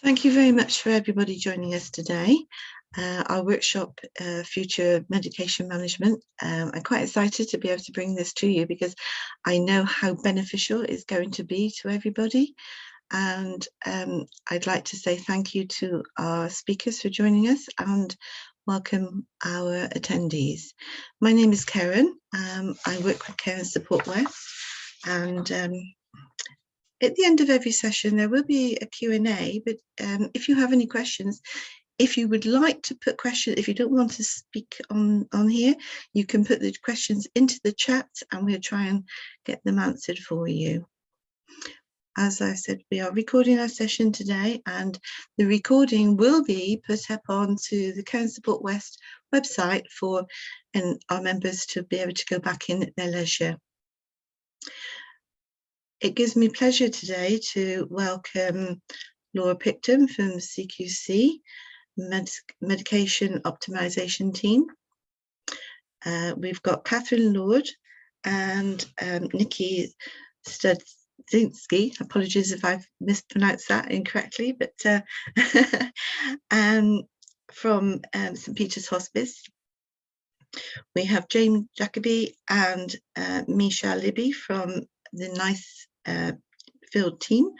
Thank you very much for everybody joining us today. Our workshop, Future Medication Management. I'm quite excited to be able to bring this to you because I know how beneficial it's going to be to everybody. And I'd like to say thank you to our speakers for joining us and welcome our attendees. My name is Caryn. I work with Care and Support West, and at the end of every session there will be a Q&A, but if you have any questions, if you would like to put questions, if you don't want to speak on here, you can put the questions into the chat and we'll try and get them answered for you. As I said, we are recording our session today, and the recording will be put up onto the Care and Support West website for our members to be able to go back in at their leisure. It gives me pleasure today to welcome Laura Picton from CQC, Medication Optimisation Team. We've got Kathryn Lord and Nikki Studzinski. Apologies if I've mispronounced that incorrectly, but from St Peter's Hospice. We have James Jacobi and Misha Liddy from the NICE field team,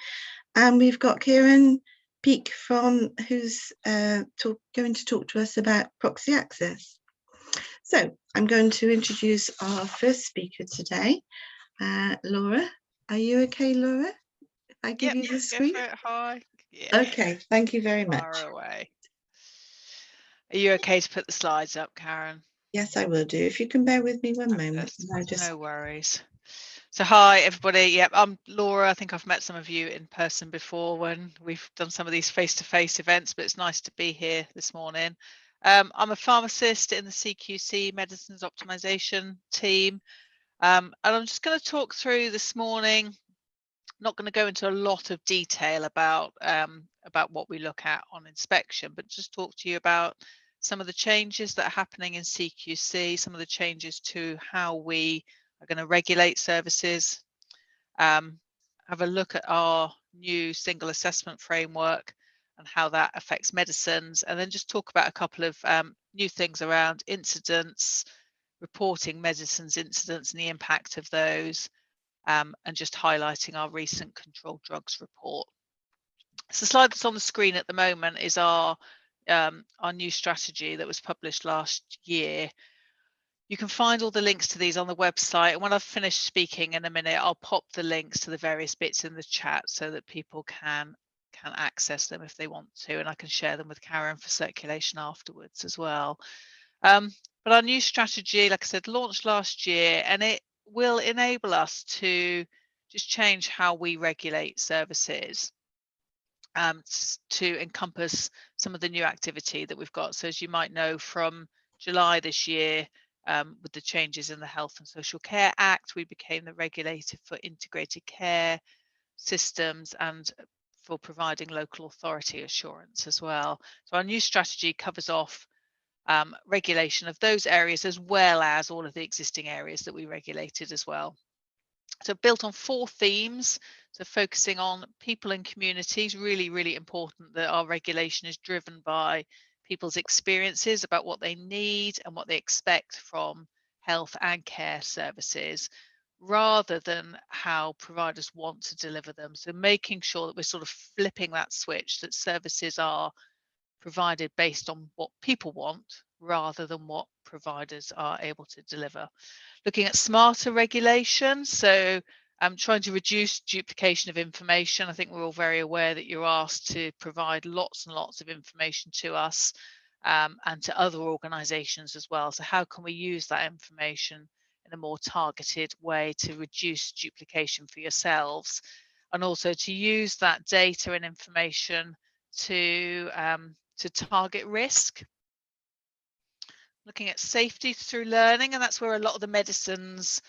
and we've got Caryn Peeke from who's going to talk to us about Proxy Access. So I'm going to introduce our first speaker today, Laura. Are you okay, Laura? If I give you the screen? Hi. Yeah. Okay, thank you very much. Far away. Are you okay to put the slides up, Caryn? Yes, I will do. If you can bear with me one moment. No worries. So hi everybody. Yep, I'm Laura. I think I've met some of you in person before when we've done some of these face-to-face events, but it's nice to be here this morning. I'm a pharmacist in the CQC Medicines Optimisation team, and I'm just going to talk through this morning. Not going to go into a lot of detail about what we look at on inspection, but just talk to you about some of the changes that are happening in CQC, some of the changes to how we are going to regulate services, have a look at our new single assessment framework and how that affects medicines, and then just talk about a couple of new things around incidents, reporting medicines incidents and the impact of those, and just highlighting our recent controlled drugs report. So the slide that's on the screen at the moment is our new strategy that was published last year. You can find all the links to these on the website, and when I've finished speaking in a minute, I'll pop the links to the various bits in the chat so that people can access them if they want to, and I can share them with Caryn for circulation afterwards as well. But our new strategy, like I said, launched last year, and it will enable us to just change how we regulate services to encompass some of the new activity that we've got. So as you might know, from July this year, with the changes in the Health and Social Care Act, we became the regulator for integrated care systems and for providing local authority assurance as well. So our new strategy covers off regulation of those areas as well as all of the existing areas that we regulated as well. So built on 4 themes, so focusing on people and communities, really important that our regulation is driven by people's experiences about what they need and what they expect from health and care services, rather than how providers want to deliver them. So making sure that we're sort of flipping that switch, that services are provided based on what people want rather than what providers are able to deliver. Looking at smarter regulation, so trying to reduce duplication of information. I think we're all very aware that you're asked to provide lots and lots of information to us and to other organisations as well. So how can we use that information in a more targeted way to reduce duplication for yourselves, and also to use that data and information to target risk. Looking at safety through learning, and that's where a lot of the medicines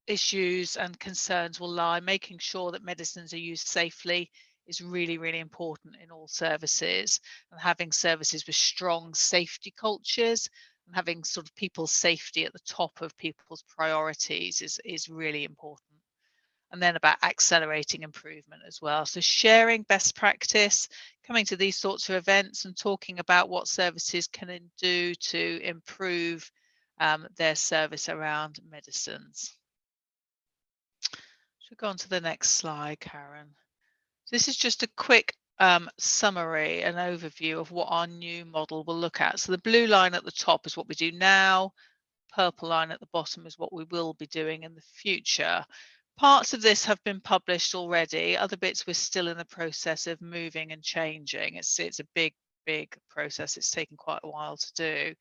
issues and concerns will lie. Making sure that medicines are used safely is really important in all services, and having services with strong safety cultures and having sort of people's safety at the top of people's priorities is really important. and then about accelerating improvement as well. So sharing best practice, coming to these sorts of events and talking about what services can do to improve their service around medicines. Should we go on to the next slide, Caryn? This is just a quick summary, an overview of what our new model will look at. So the blue line at the top is what we do now. Purple line at the bottom is what we will be doing in the future. Parts of this have been published already. Other bits we're still in the process of moving and changing. It's a big process. It's taken quite a while to do.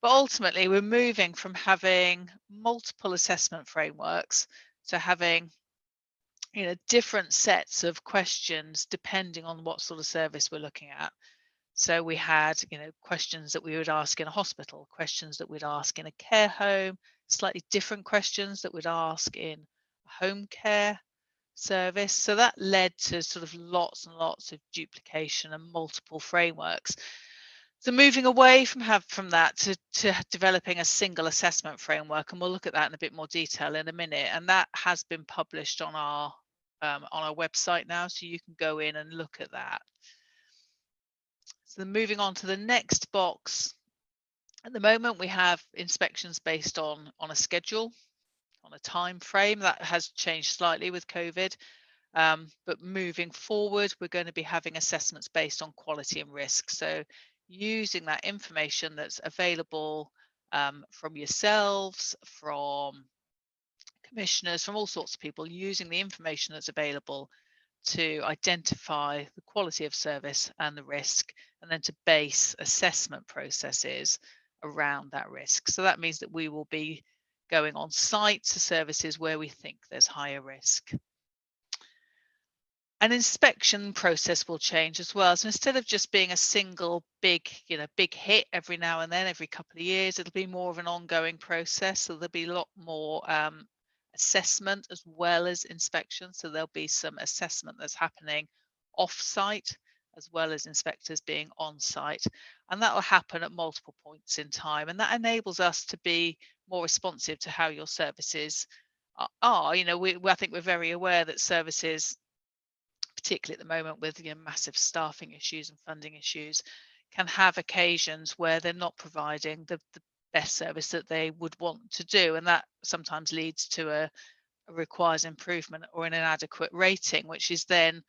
But ultimately, we're moving from having multiple assessment frameworks to having different sets of questions depending on what sort of service we're looking at. So we had, questions that we would ask in a hospital, questions that we'd ask in a care home, slightly different questions that we'd ask in a home care service. So that led to sort of lots and lots of duplication and multiple frameworks. So moving away from that to developing a single assessment framework, and we'll look at that in a bit more detail in a minute. And that has been published on our website now, so you can go in and look at that. So moving on to the next box. At the moment, we have inspections based on a schedule, on a time frame. That has changed slightly with COVID. But moving forward, we're going to be having assessments based on quality and risk. So using that information that's available from yourselves, from commissioners, from all sorts of people, using the information that's available to identify the quality of service and the risk, and then to base assessment processes around that risk. So that means that we will be going on site to services where we think there's higher risk. An inspection process will change as well. So instead of just being a single big hit every now and then, every couple of years, it'll be more of an ongoing process. So there'll be a lot more assessment as well as inspection. So there'll be some assessment that's happening off-site as well as inspectors being on-site. And that will happen at multiple points in time. And that enables us to be more responsive to how your services are. I think we're very aware that services, particularly at the moment with massive staffing issues and funding issues, can have occasions where they're not providing the best service that they would want to do, and that sometimes leads to a requires improvement or an inadequate rating, which is then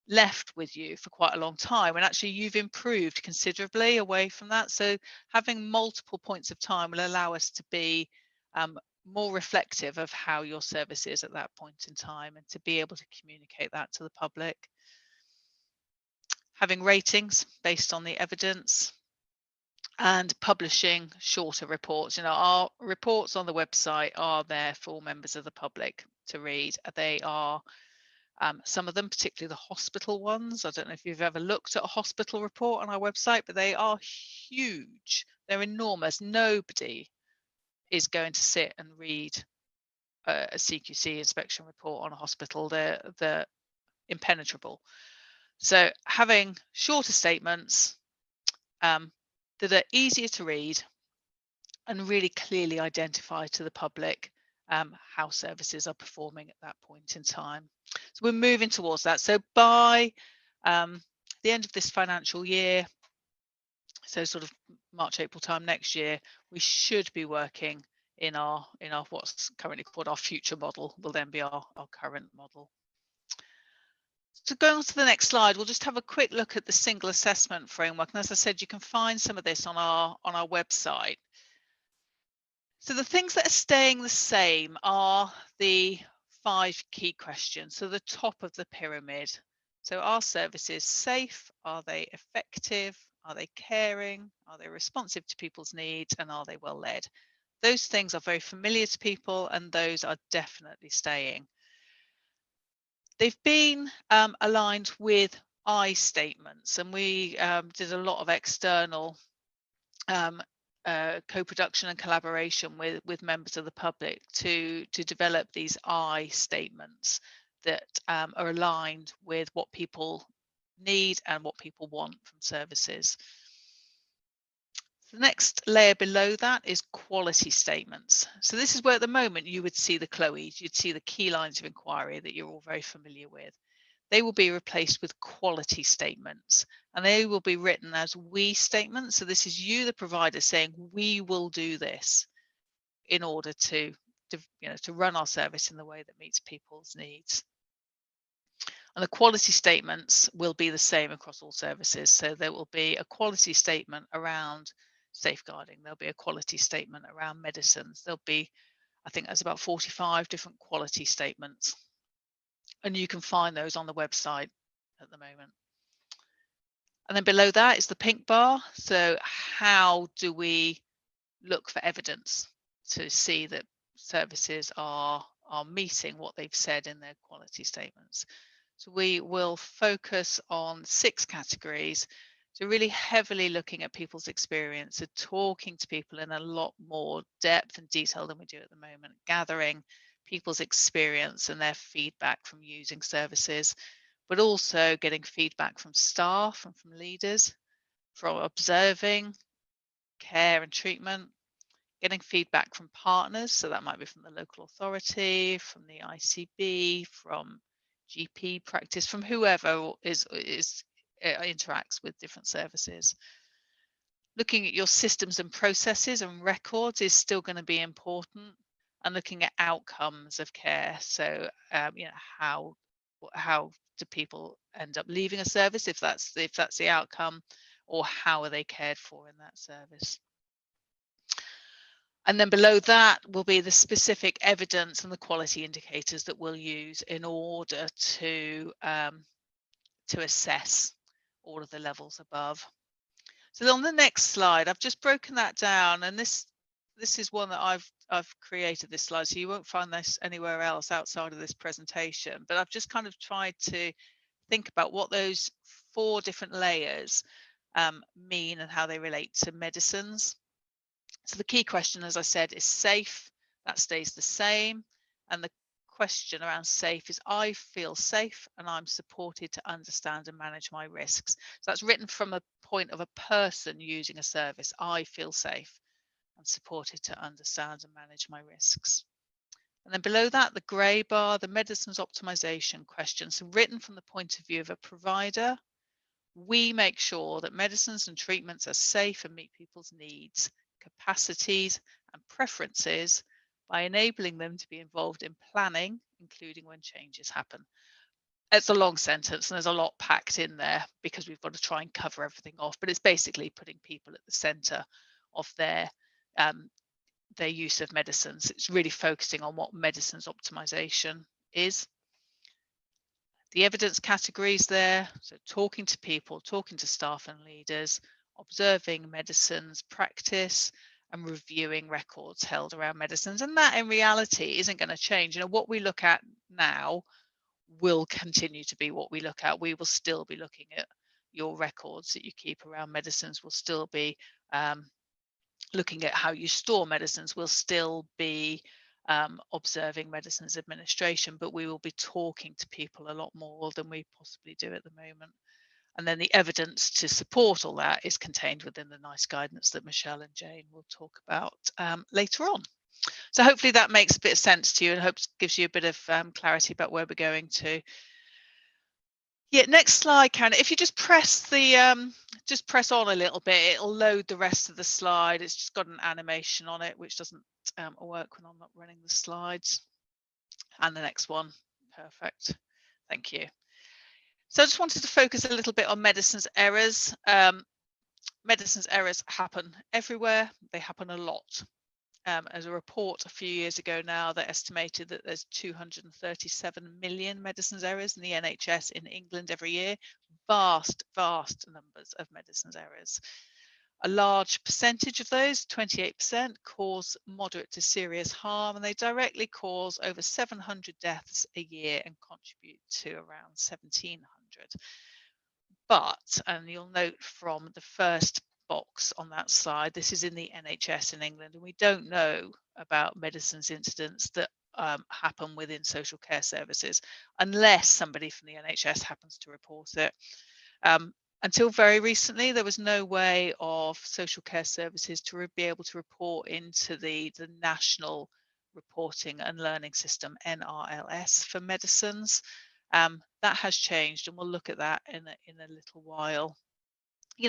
left with you for quite a long time, and actually you've improved considerably away from that. So having multiple points of time will allow us to be more reflective of how your service is at that point in time, and to be able to communicate that to the public. Having ratings based on the evidence, and publishing shorter reports. Our reports on the website are there for members of the public to read. They are some of them, particularly the hospital ones. I don't know if you've ever looked at a hospital report on our website, but they are huge. They're enormous. Nobody is going to sit and read a CQC inspection report on a hospital. They're impenetrable. So having shorter statements that are easier to read and really clearly identify to the public how services are performing at that point in time. So we're moving towards that. So by the end of this financial year, so sort of March, April time next year, we should be working in our what's currently called our future model, will then be our current model. So going on to the next slide, we'll just have a quick look at the single assessment framework. And as I said, you can find some of this on our website. So the things that are staying the same are the 5 key questions. So the top of the pyramid. So are services safe? Are they effective? Are they caring? Are they responsive to people's needs? And are they well led? Those things are very familiar to people, and those are definitely staying. They've been aligned with I statements, and we did a lot of external co-production and collaboration with members of the public to develop these I statements that are aligned with what people need and what people want from services. The next layer below that is quality statements. So this is where at the moment you would see the Chloes, you'd see the key lines of inquiry that you're all very familiar with. They will be replaced with quality statements, and they will be written as we statements. So this is you, the provider, saying we will do this in order to run our service in the way that meets people's needs. And the quality statements will be the same across all services. So there will be a quality statement around safeguarding. There'll be a quality statement around medicines. There'll be, I think there's about 45 different quality statements. And you can find those on the website at the moment. And then below that is the pink bar. So how do we look for evidence to see that services are meeting what they've said in their quality statements? So we will focus on 6 categories. So really heavily looking at people's experience, so talking to people in a lot more depth and detail than we do at the moment, gathering people's experience and their feedback from using services, but also getting feedback from staff and from leaders, from observing care and treatment, getting feedback from partners. So that might be from the local authority, from the ICB, from GP practice, from whoever interacts with different services. Looking at your systems and processes and records is still going to be important, and looking at outcomes of care. So how do people end up leaving a service if that's the outcome, or how are they cared for in that service? And then below that will be the specific evidence and the quality indicators that we'll use in order to assess all of the levels above. So on the next slide, I've just broken that down, and this is one that I've created this slide, so you won't find this anywhere else outside of this presentation. But I've just kind of tried to think about what those 4 different layers mean and how they relate to medicines. So the key question, as I said, is safe. That stays the same. And the question around safe is I feel safe and I'm supported to understand and manage my risks. So that's written from a point of a person using a service. I feel safe and supported to understand and manage my risks. And then below that, the grey bar, the medicines optimization question. So written from the point of view of a provider, we make sure that medicines and treatments are safe and meet people's needs, capacities and preferences by enabling them to be involved in planning, including when changes happen. It's a long sentence and there's a lot packed in there because we've got to try and cover everything off, but it's basically putting people at the center of their use of medicines. It's really focusing on what medicines optimization is. The evidence categories there, so talking to people, talking to staff and leaders, observing medicines practice, and reviewing records held around medicines. And that in reality isn't going to change. What we look at now will continue to be what we look at. We will still be looking at your records that you keep around medicines. We'll still be looking at how you store medicines. We'll still be observing medicines administration, but we will be talking to people a lot more than we possibly do at the moment. And then the evidence to support all that is contained within the NICE guidance that Michelle and Jane will talk about later on. So hopefully that makes a bit of sense to you and hopes gives you a bit of clarity about where we're going to. Yeah, next slide, Karen. If you just press the just press on a little bit, it'll load the rest of the slide. It's just got an animation on it, which doesn't work when I'm not running the slides. And the next one, perfect. Thank you. So I just wanted to focus a little bit on medicines errors. Medicines errors happen everywhere. They happen a lot. As a report a few years ago now, they estimated that there's 237 million medicines errors in the NHS in England every year. Vast, vast numbers of medicines errors. A large percentage of those, 28%, cause moderate to serious harm, and they directly cause over 700 deaths a year and contribute to around 1,700. But, and you'll note from the first box on that slide, this is in the NHS in England, and we don't know about medicines incidents that happen within social care services unless somebody from the NHS happens to report it. Until very recently, there was no way of social care services to be able to report into the National Reporting and Learning System, NRLS, for medicines. That has changed, and we'll look at that in a little while.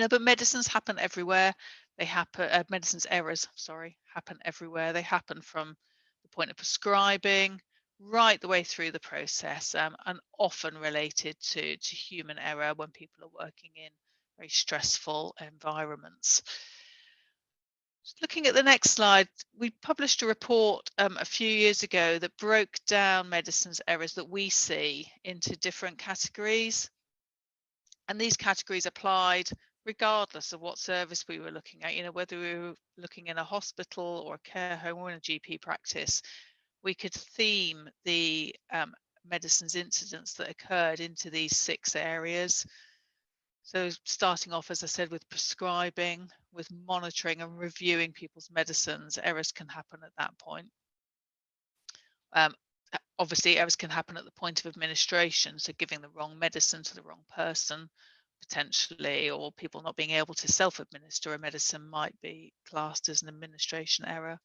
But medicines happen everywhere. They happen, medicines errors, sorry, happen everywhere. They happen from the point of prescribing right the way through the process, and often related to human error when people are working in very stressful environments. Just looking at the next slide, we published a report a few years ago that broke down medicines errors that we see into different categories. And these categories applied regardless of what service we were looking at, whether we were looking in a hospital or a care home or in a GP practice. We could theme the medicines incidents that occurred into these 6 areas. So starting off, as I said, with prescribing, with monitoring and reviewing people's medicines, errors can happen at that point. Obviously, errors can happen at the point of administration, so giving the wrong medicine to the wrong person, potentially, or people not being able to self-administer a medicine might be classed as an administration error.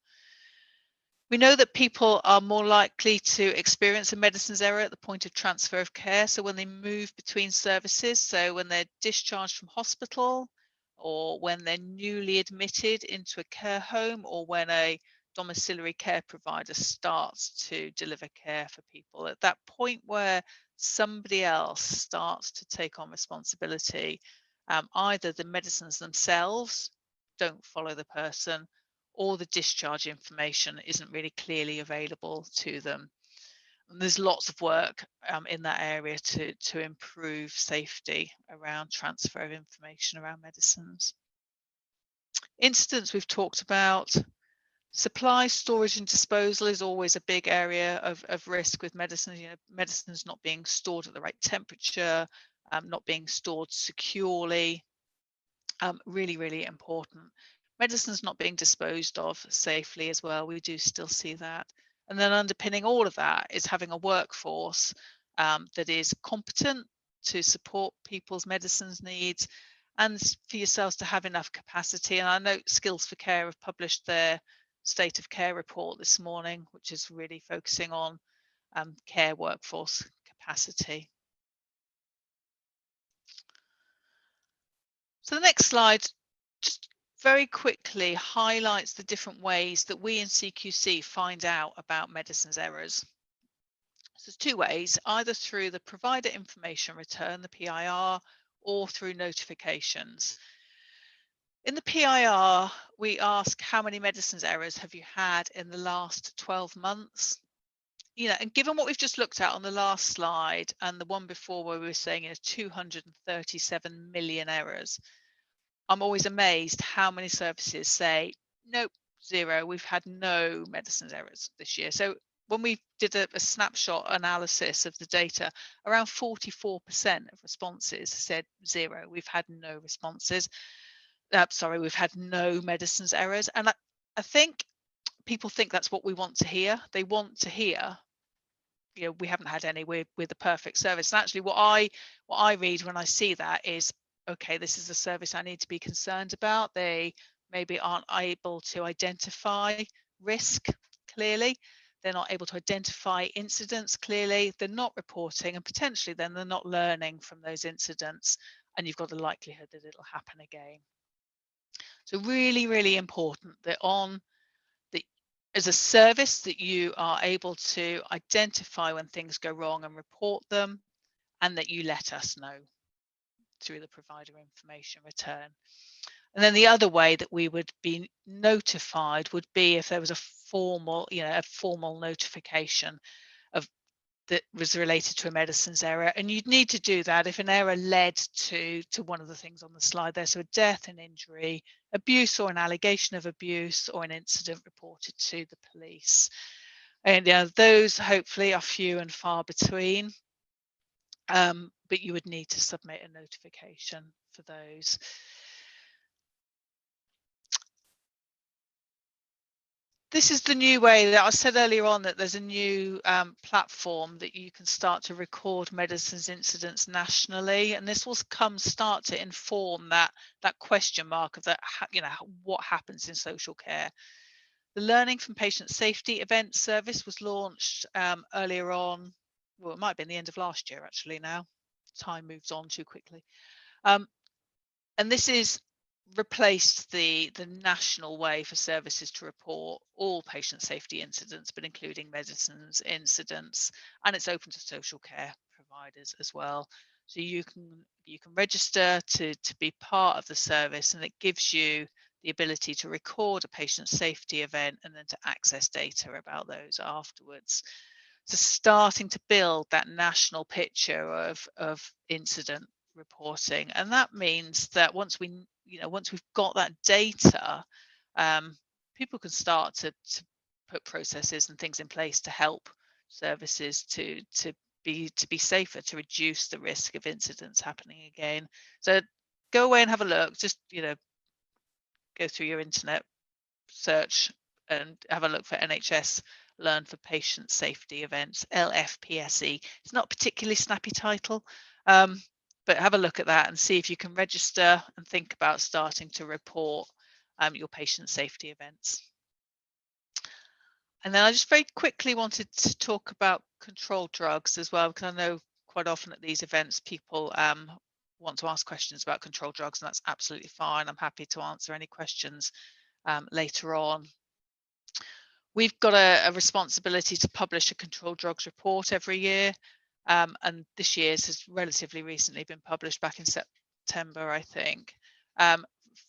We know that people are more likely to experience a medicines error at the point of transfer of care, so when they move between services, so when they're discharged from hospital, or when they're newly admitted into a care home, or when a domiciliary care provider starts to deliver care for people. At that point where somebody else starts to take on responsibility, either the medicines themselves don't follow the person, or the discharge information isn't really clearly available to them. And there's lots of work in that area to improve safety around transfer of information around medicines. Incidents we've talked about. Supply, storage and disposal is always a big area of risk with medicines. Medicines not being stored at the right temperature, not being stored securely, really, really important. Medicines not being disposed of safely as well, we do still see that. And then underpinning all of that is having a workforce that is competent to support people's medicines needs, and for yourselves to have enough capacity. And I know Skills for Care have published their State of Care report this morning, which is really focusing on care workforce capacity. So the next slide just very quickly highlights the different ways that we in CQC find out about medicines errors. So there's 2 ways, either through the provider information return, the PIR, or through notifications. In the PIR, we ask how many medicines errors have you had in the last 12 months? And given what we've just looked at on the last slide and the one before where we were saying 237 million errors, I'm always amazed how many services say, nope, 0, we've had no medicines errors this year. So when we did a snapshot analysis of the data, around 44% of responses said 0, we've had no responses. We've had no medicines errors. And I think people think that's what we want to hear. They want to hear, we haven't had any, we're the perfect service. And actually what I read when I see that is, okay, this is a service I need to be concerned about. They maybe aren't able to identify risk clearly. They're not able to identify incidents clearly. They're not reporting, and potentially then they're not learning from those incidents, and you've got the likelihood that it'll happen again. So really, really important that as a service that you are able to identify when things go wrong and report them, and that you let us know through the provider information return. And then the other way that we would be notified would be if there was a formal notification that was related to a medicines error, and you'd need to do that if an error led to one of the things on the slide there, so a death, an injury, abuse or an allegation of abuse, or an incident reported to the police. And those hopefully are few and far between, but you would need to submit a notification for those. This is the new way that I said earlier on, that there's a new platform that you can start to record medicines incidents nationally, and this will start to inform that question mark of that, you know, what happens in social care. The Learning from Patient Safety Event Service was launched earlier on. Well, it might have been the end of last year, actually. Now time moves on too quickly, and this is replaced the national way for services to report all patient safety incidents, but including medicines incidents, and it's open to social care providers as well. So you can register to be part of the service, and it gives you the ability to record a patient safety event and then to access data about those afterwards. So starting to build that national picture of incident reporting, and that means that once we've got that data, people can start to put processes and things in place to help services to be safer, to reduce the risk of incidents happening again. So go away and have a look. Just go through your internet search and have a look for NHS Learn for Patient Safety Events, LFPSE. It's not a particularly snappy title, but have a look at that and see if you can register and think about starting to report your patient safety events. And then I just very quickly wanted to talk about controlled drugs as well, because I know quite often at these events people want to ask questions about controlled drugs, and that's absolutely fine. I'm happy to answer any questions later on. We've got a responsibility to publish a controlled drugs report every year, and this year's has relatively recently been published back in September, I think,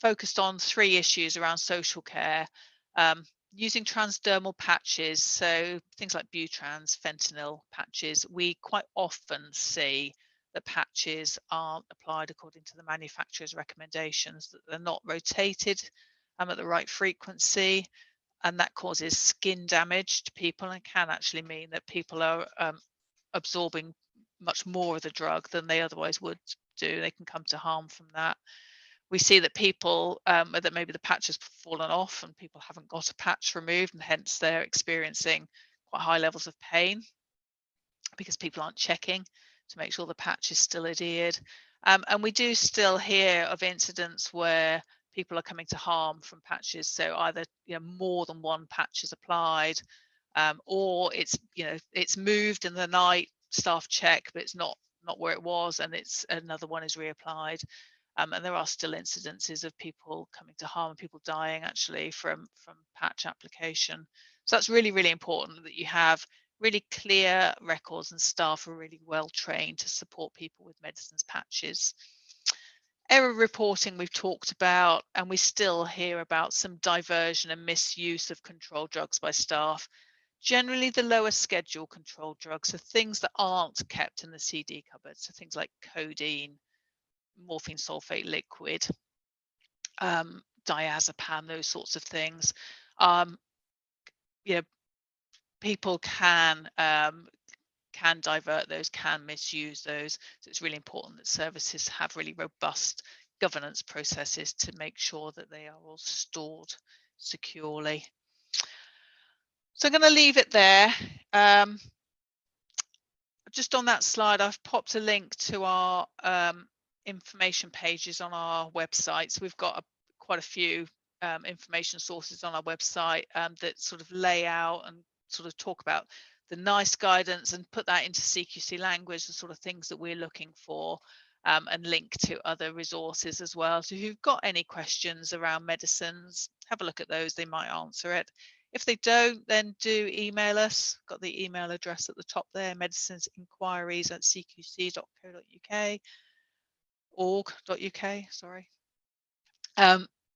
focused on 3 issues around social care, using transdermal patches, so things like butrans, fentanyl patches. We quite often see that patches aren't applied according to the manufacturer's recommendations, that they're not rotated at the right frequency, and that causes skin damage to people and can actually mean that people are absorbing much more of the drug than they otherwise would do. They can come to harm from that. We see that people, that maybe the patch has fallen off and people haven't got a patch removed, and hence they're experiencing quite high levels of pain because people aren't checking to make sure the patch is still adhered. And we do still hear of incidents where people are coming to harm from patches. So either more than one patch is applied, or it's moved in the night, staff check, but it's not where it was, and it's another one is reapplied. And there are still incidences of people coming to harm and people dying actually from patch application. So that's really, really important that you have really clear records and staff are really well trained to support people with medicines patches. Error reporting we've talked about, and we still hear about some diversion and misuse of controlled drugs by staff. Generally the lower schedule controlled drugs are things that aren't kept in the CD cupboard, so things like codeine, morphine sulfate liquid, diazepam, those sorts of things. People can divert those, can misuse those. So it's really important that services have really robust governance processes to make sure that they are all stored securely. So I'm going to leave it there. Just on that slide, I've popped a link to our information pages on our website. So we've got quite a few information sources on our website that sort of lay out and sort of talk about the NICE guidance and put that into CQC language, the sort of things that we're looking for, and link to other resources as well. So if you've got any questions around medicines, have a look at those, they might answer it. If they don't, then do email us. Got the email address at the top there, medicinesinquiries@cqc.co.uk, org.uk, sorry.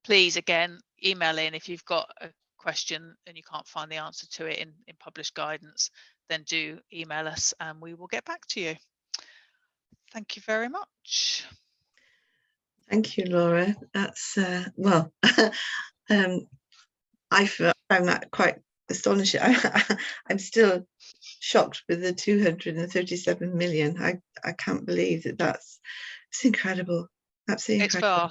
Please, again, email in if you've got a question and you can't find the answer to it in published guidance, then do email us and we will get back to you. Thank you very much. Thank you, Laura. That's well, I found that quite astonishing. I'm still shocked with the 237 million. I can't believe that's incredible. Absolutely incredible.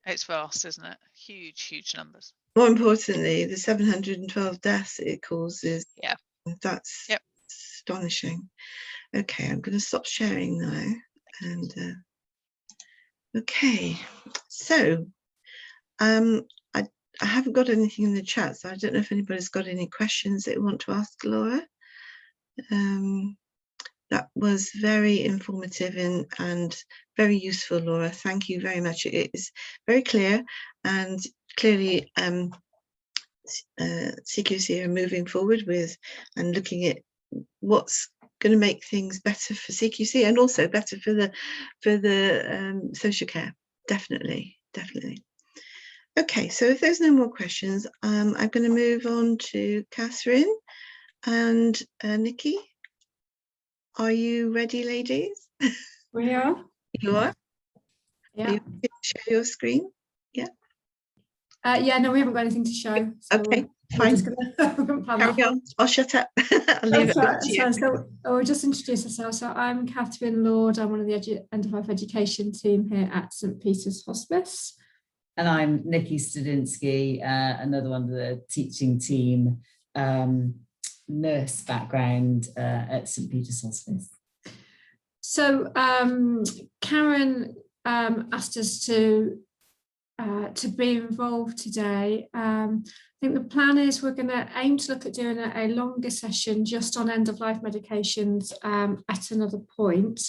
It's vast, isn't it? Huge numbers. more importantly, the 712 deaths it causes. Yeah. That's Yep. astonishing. Okay, I'm going to stop sharing now. And okay, so I haven't got anything in the chat, so I don't know if anybody's got any questions they want to ask Laura. That was very informative and very useful, Laura. Thank you very much. It is very clear, and clearly CQC are moving forward with and looking at what's going to make things better for CQC and also better for the social care. Definitely. Okay, so if there's no more questions, I'm going to move on to Kathryn and Nikki. Are you ready, ladies? We are. You are? Yeah. Are you going to share your screen? Yeah. Yeah, no, we haven't got anything to show. So Okay, we're fine. just gonna Carry on. I'll shut up. I'll leave it up to you. So we'll just introduce ourselves. So I'm Kathryn Lord. I'm one of the End of Life Education team here at St Peter's Hospice. And I'm Nikki Studinsky, another one of the teaching team, nurse background at St Peter's Hospice. So Caryn asked us to be involved today. I think the plan is we're going to aim to look at doing a longer session just on end-of-life medications at another point,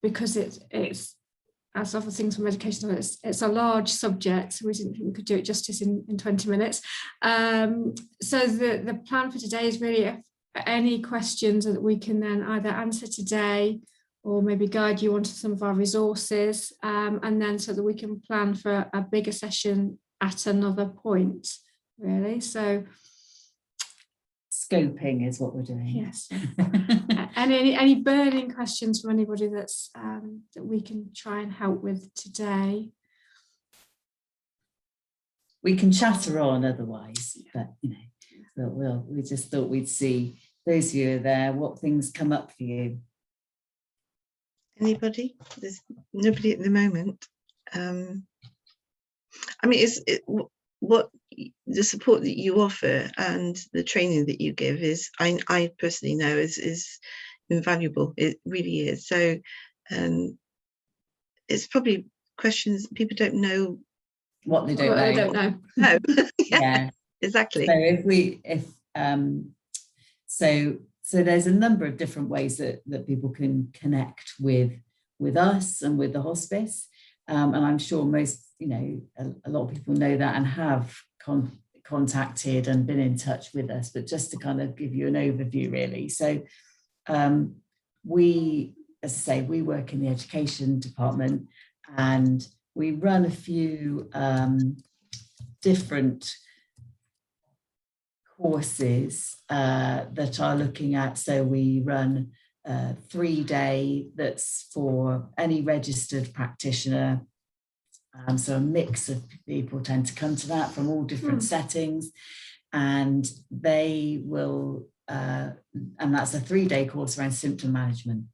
because it's as other things for medication, it's a large subject, so we didn't think we could do it justice in 20 minutes. So the plan for today is really any questions that we can then either answer today or maybe guide you onto some of our resources, and then so that we can plan for a bigger session at another point, really. So Scoping is what we're doing. yes. Any burning questions from anybody that's that we can try and help with today? We can chatter on otherwise, but we just thought we'd see those of you who are there, what things come up for you. Anybody? There's nobody at the moment. I mean, what the support that you offer and the training that you give is, I personally know is invaluable. It really is. So it's probably questions people don't know What they don't know. I don't know. No. Yeah, exactly. So there's a number of different ways that people can connect with us and with the hospice, and I'm sure most, a lot of people know that and have contacted and been in touch with us, but just to kind of give you an overview, really. So we, as I say, we work in the education department, and we run a few different courses that are looking at. So we run a 3-day that's for any registered practitioner. So a mix of people tend to come to that from all different settings, and they will, and that's a 3-day course around symptom management,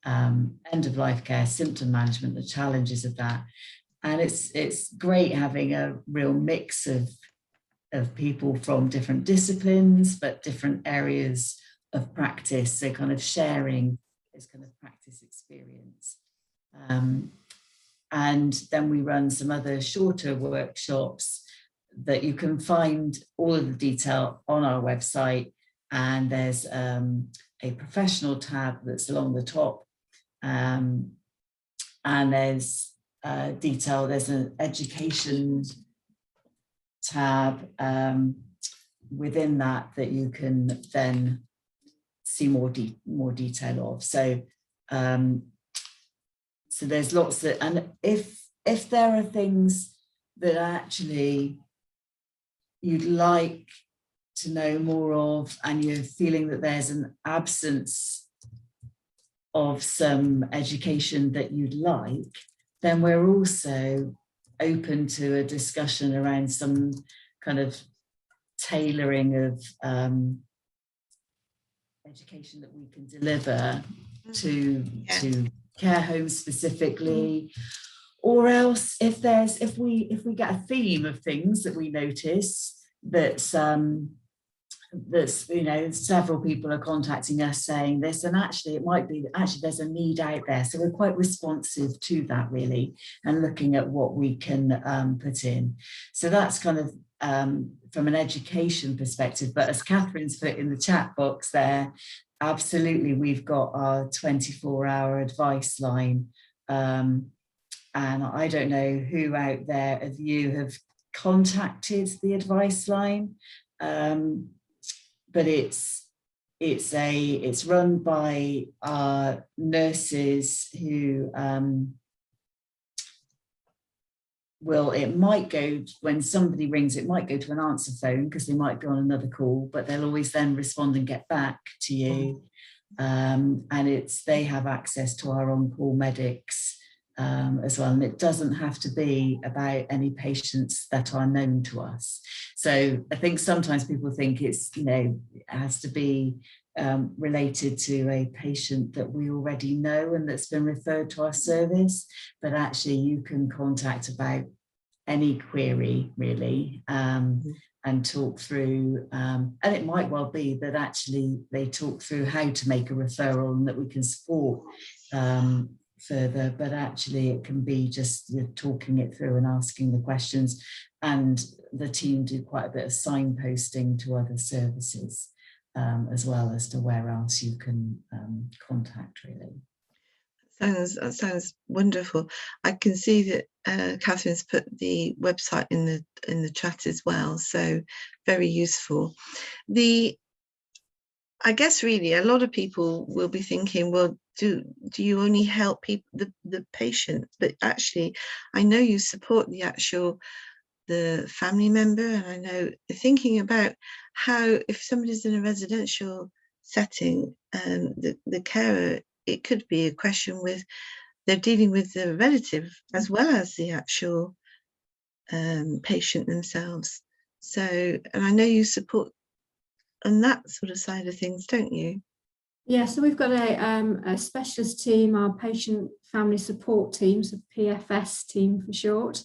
end of life care, symptom management, the challenges of that. And it's great having a real mix of people from different disciplines, but different areas of practice. So kind of sharing this kind of practice experience. And then we run some other shorter workshops that you can find all of the detail on our website. And there's a professional tab that's along the top. And there's detail, there's an education tab within that you can then see more detail of. So so there's lots that, and if there are things that actually you'd like to know more of, and you're feeling that there's an absence of some education that you'd like, then we're also open to a discussion around some kind of tailoring of education that we can deliver to care homes specifically, or else if we get a theme of things that we notice that's several people are contacting us saying this, and actually it might be that actually there's a need out there, so we're quite responsive to that really, and looking at what we can put in. So that's kind of from an education perspective. But as Kathryn's put in the chat box there, absolutely, we've got our 24-hour advice line, and I don't know who out there of you have contacted the advice line, but it's run by our nurses who it might go, when somebody rings, it might go to an answer phone because they might be on another call, but they'll always then respond and get back to you. And they have access to our on-call medics as well, and it doesn't have to be about any patients that are known to us. So I think sometimes people think it has to be related to a patient that we already know and that's been referred to our service, but actually you can contact about any query really, and talk through, and it might well be that actually they talk through how to make a referral and that we can support further, but actually it can be just talking it through and asking the questions, and the team do quite a bit of signposting to other services as well as to where else you can contact really. That sounds wonderful. I can see that Kathryn's put the website in the chat as well, so very useful. I guess really a lot of people will be thinking, well, do you only help people, the patient? But actually, I know you support the family member, and I know thinking about how if somebody's in a residential setting, the carer, it could be a question with they're dealing with the relative as well as the actual patient themselves. So, and I know you support on that sort of side of things, don't you? Yeah, so we've got a specialist team, our patient family support team, so PFS team for short.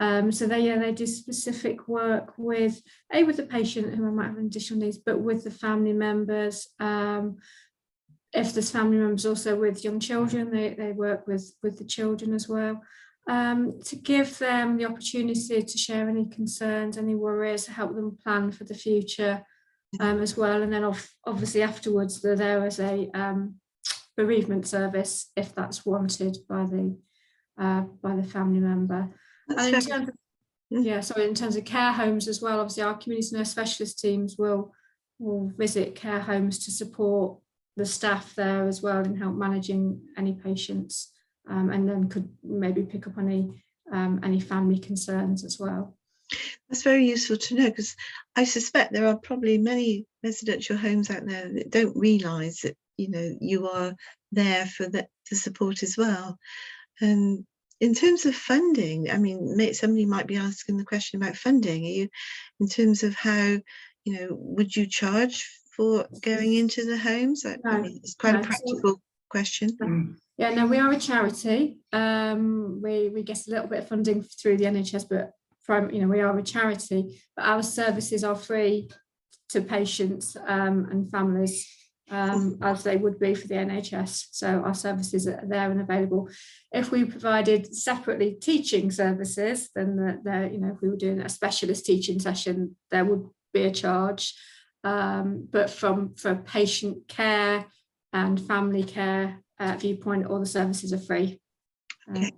So they do specific work with the patient who might have additional needs, but with the family members. If there's family members also with young children, they work with the children as well, to give them the opportunity to share any concerns, any worries, help them plan for the future as well. And then obviously afterwards they're there as a bereavement service if that's wanted by the family member. And in terms of care homes as well, obviously our community nurse specialist teams will visit care homes to support the staff there as well and help managing any patients, and then could maybe pick up any family concerns as well. That's very useful to know, because I suspect there are probably many residential homes out there that don't realise that you are there for the support as well. And in terms of funding, I mean, somebody might be asking the question about funding. Are you, in terms of how, would you charge for going into the homes? I mean, it's quite a practical question. Yeah, no, we are a charity. We get a little bit of funding through the NHS, but we are a charity. But our services are free to patients and families, as they would be for the NHS. So our services are there and available. If we provided separately teaching services, then if we were doing a specialist teaching session, there would be a charge. But for patient care and family care viewpoint, all the services are free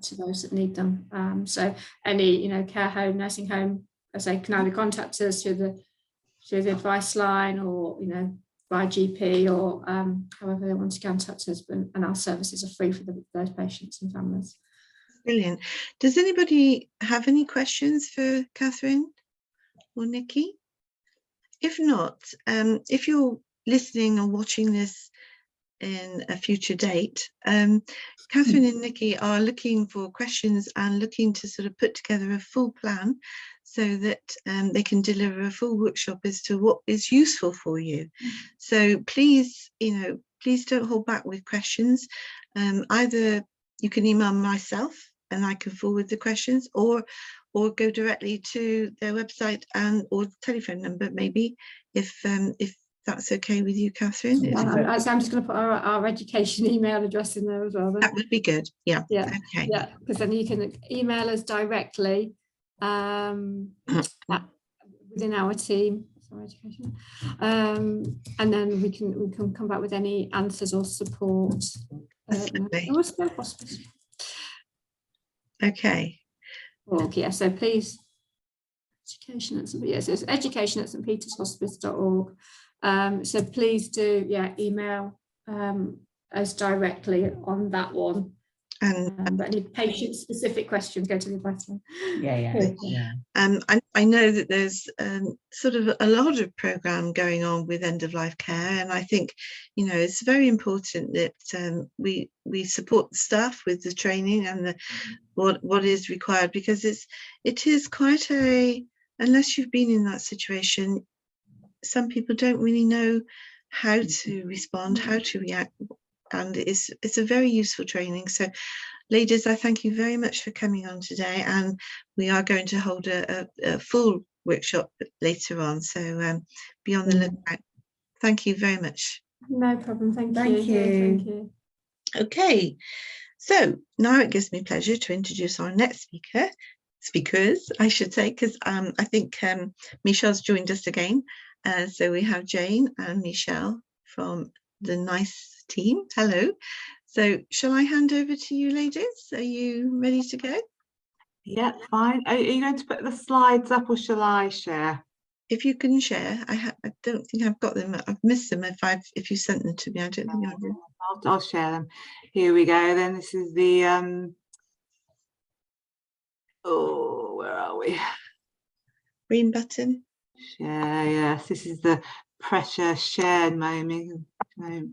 to those that need them. So any care home, nursing home, as I say, can either contact us through the advice line or by GP or however they want to contact us, and our services are free for those patients and families. Brilliant. Does anybody have any questions for Kathryn or Nikki? If not, if you're listening or watching this in a future date, Kathryn and Nikki are looking for questions and looking to sort of put together a full plan so that they can deliver a full workshop as to what is useful for you. So please, please don't hold back with questions. Either you can email myself and I can forward the questions, or go directly to their website and or telephone number, maybe, if that's okay with you, Kathryn. I'm just going to put our education email address in there as well. Then. That would be good. Yeah. Yeah. Okay. Yeah, because then you can email us directly within our team. Sorry, education. And then we can come back with any answers or support. Hospice. Okay. Yeah, so please, education at it's education at stpetershospice.org. So please do, email us directly on that one. And any patient-specific questions, go to the advice. Yeah. I know that there's sort of a lot of program going on with end-of-life care, and I think, you know, it's very important that we support the staff with the training and the what is required, because it is quite unless you've been in that situation, some people don't really know how to respond, how to react, and it's a very useful training. So ladies, I thank you very much for coming on today, and we are going to hold a full workshop later on, so be on the lookout. Thank you very much. No problem. Thank you. Okay, so now it gives me pleasure to introduce our next speakers, I should say, because I think Michelle's joined us again. So we have Jane and Michelle from the NICE team. Hello. So shall I hand over to you, ladies? Are you ready to go? Yeah, fine. Are you going to put the slides up, or shall I share? If you can share. I don't think I've got them. I've missed them if you sent them to me. I don't think I did. I'll share them. Here we go. Then this is the where are we? Green button. Share. Yes, this is the pressure shared moment. Here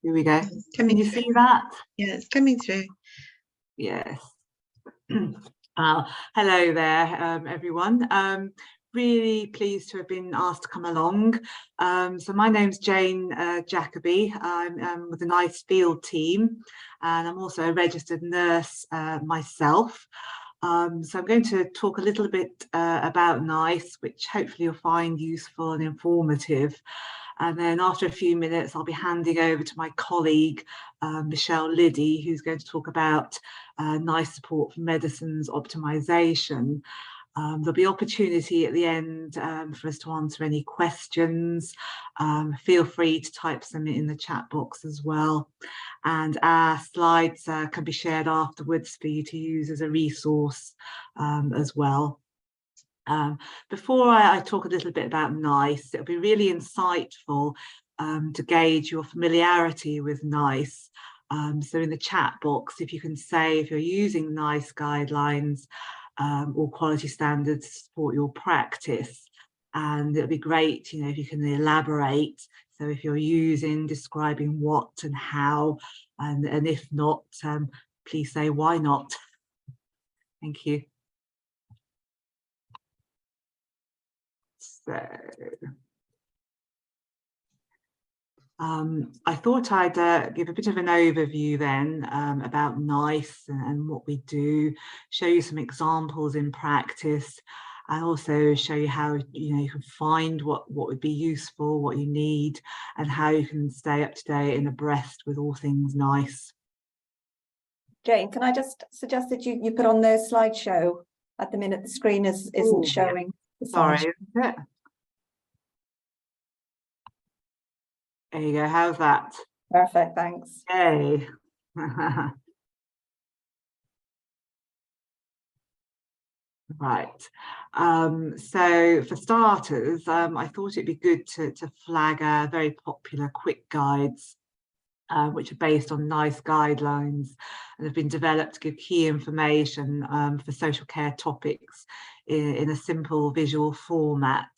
we go. Can you see that? Yeah, it's coming through. Yes. Hello there, everyone. Really pleased to have been asked to come along. So my name's Jane Jacobi. I'm with the NICE field team, and I'm also a registered nurse myself. So I'm going to talk a little bit about NICE, which hopefully you'll find useful and informative. And then after a few minutes, I'll be handing over to my colleague, Michelle Liddy, who's going to talk about NICE support for medicines optimisation. There'll be opportunity at the end for us to answer any questions. Feel free to type some in the chat box as well. And our slides can be shared afterwards for you to use as a resource as well. Before I talk a little bit about NICE, it'll be really insightful to gauge your familiarity with NICE. So in the chat box, if you can say if you're using NICE guidelines or quality standards to support your practice, and it'll be great, you know, if you can elaborate. So if you're describing what and how, and if not, please say why not. Thank you. So I thought I'd give a bit of an overview then about NICE and what we do, show you some examples in practice, and also show you how you can find what would be useful, what you need, and how you can stay up to date and abreast with all things NICE. Jane, can I just suggest that you put on the slideshow? At the minute the screen isn't showing. Sorry, isn't it? There you go. How's that? Perfect, thanks. Yay. Right. So for starters, I thought it'd be good to flag our very popular quick guides, which are based on NICE guidelines and have been developed to give key information for social care topics in a simple visual format.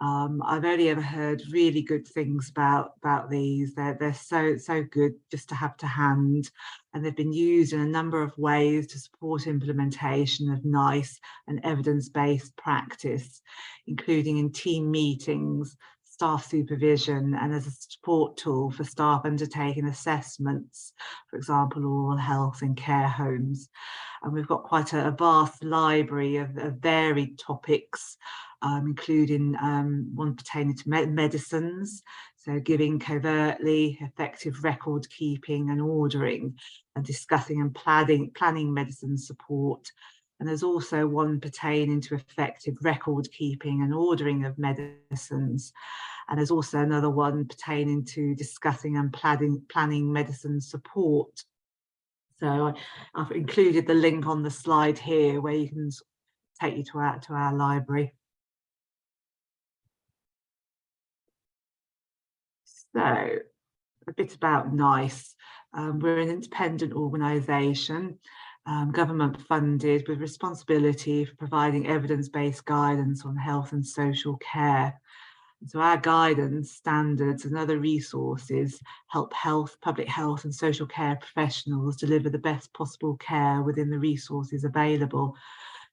I've only ever heard really good things about these. They're so good just to have to hand, and they've been used in a number of ways to support implementation of NICE and evidence-based practice, including in team meetings, staff supervision and as a support tool for staff undertaking assessments, for example, oral health in care homes. And we've got quite a vast library of varied topics, including one pertaining to medicines, so giving covertly, effective record keeping and ordering, and discussing and planning medicine support. And there's also one pertaining to effective record keeping and ordering of medicines. And there's also another one pertaining to discussing and planning medicine support. So I've included the link on the slide here where you can take you to our library. So a bit about NICE. We're an independent organisation, government funded, with responsibility for providing evidence-based guidance on health and social care. And so our guidance, standards and other resources help public health and social care professionals deliver the best possible care within the resources available.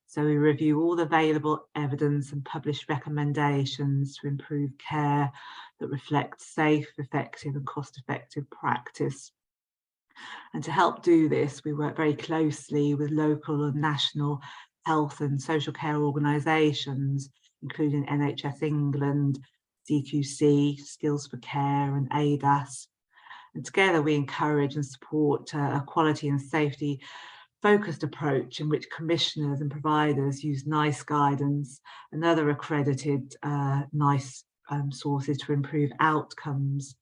So we review all the available evidence and publish recommendations to improve care that reflect safe, effective and cost-effective practice. And to help do this, we work very closely with local and national health and social care organisations, including NHS England, CQC, Skills for Care and ADAS. And together we encourage and support a quality and safety focused approach in which commissioners and providers use NICE guidance and other accredited NICE sources to improve outcomes.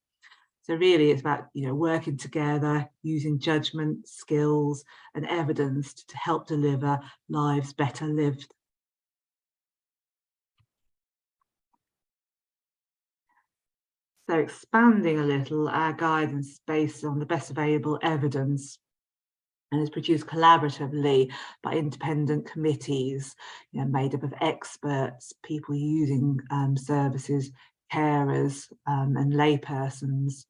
So really it's about, working together, using judgment, skills and evidence to help deliver lives better lived. So expanding a little, our guidance is based on the best available evidence and is produced collaboratively by independent committees, made up of experts, people using services, carers and laypersons.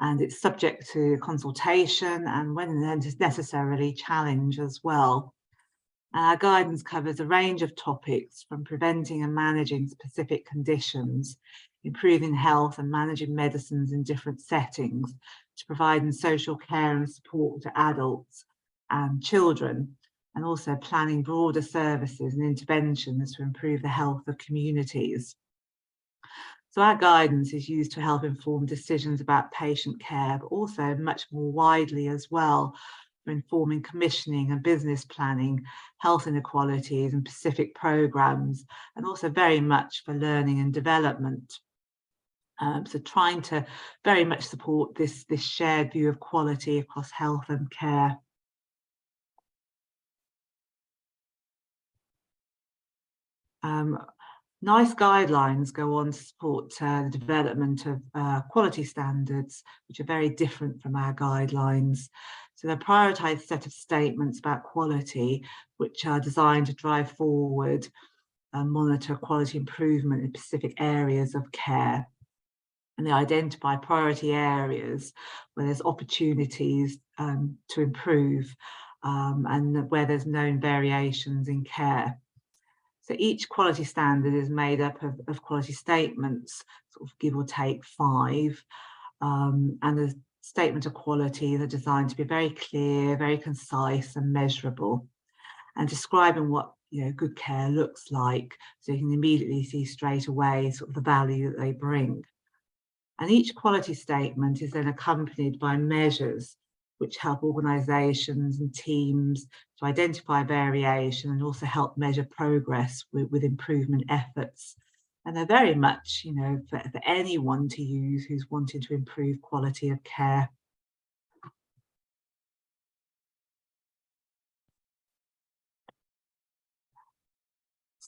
And it's subject to consultation and when necessarily challenge as well. Our guidance covers a range of topics from preventing and managing specific conditions, improving health and managing medicines in different settings, to providing social care and support to adults and children, and also planning broader services and interventions to improve the health of communities. So our guidance is used to help inform decisions about patient care, but also much more widely as well, for informing commissioning and business planning, health inequalities and specific programmes, and also very much for learning and development. So trying to very much support this shared view of quality across health and care. NICE guidelines go on to support the development of quality standards, which are very different from our guidelines. So they're a prioritised set of statements about quality, which are designed to drive forward and monitor quality improvement in specific areas of care. And they identify priority areas where there's opportunities to improve and where there's known variations in care. So each quality standard is made up of quality statements, sort of give or take 5, and the statement of quality are designed to be very clear, very concise and measurable, and describing what good care looks like, so you can immediately see straight away sort of the value that they bring. And each quality statement is then accompanied by measures which help organisations and teams to identify variation and also help measure progress with improvement efforts. And they're very much, for anyone to use who's wanting to improve quality of care.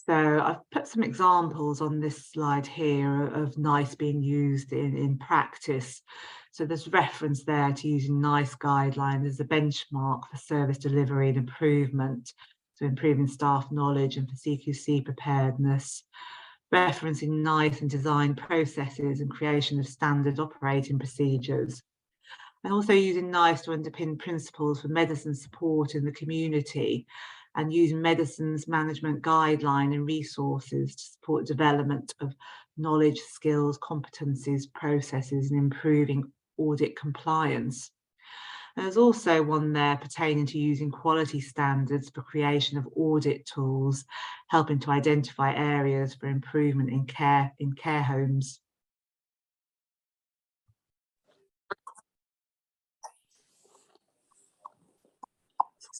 So I've put some examples on this slide here of NICE being used in practice. So there's reference there to using NICE guidelines as a benchmark for service delivery and improvement, so improving staff knowledge and for CQC preparedness, referencing NICE and design processes and creation of standard operating procedures, and also using NICE to underpin principles for medicine support in the community, and using medicines management guideline and resources to support development of knowledge, skills, competencies, processes, and improving audit compliance. And there's also one there pertaining to using quality standards for creation of audit tools, helping to identify areas for improvement in care homes.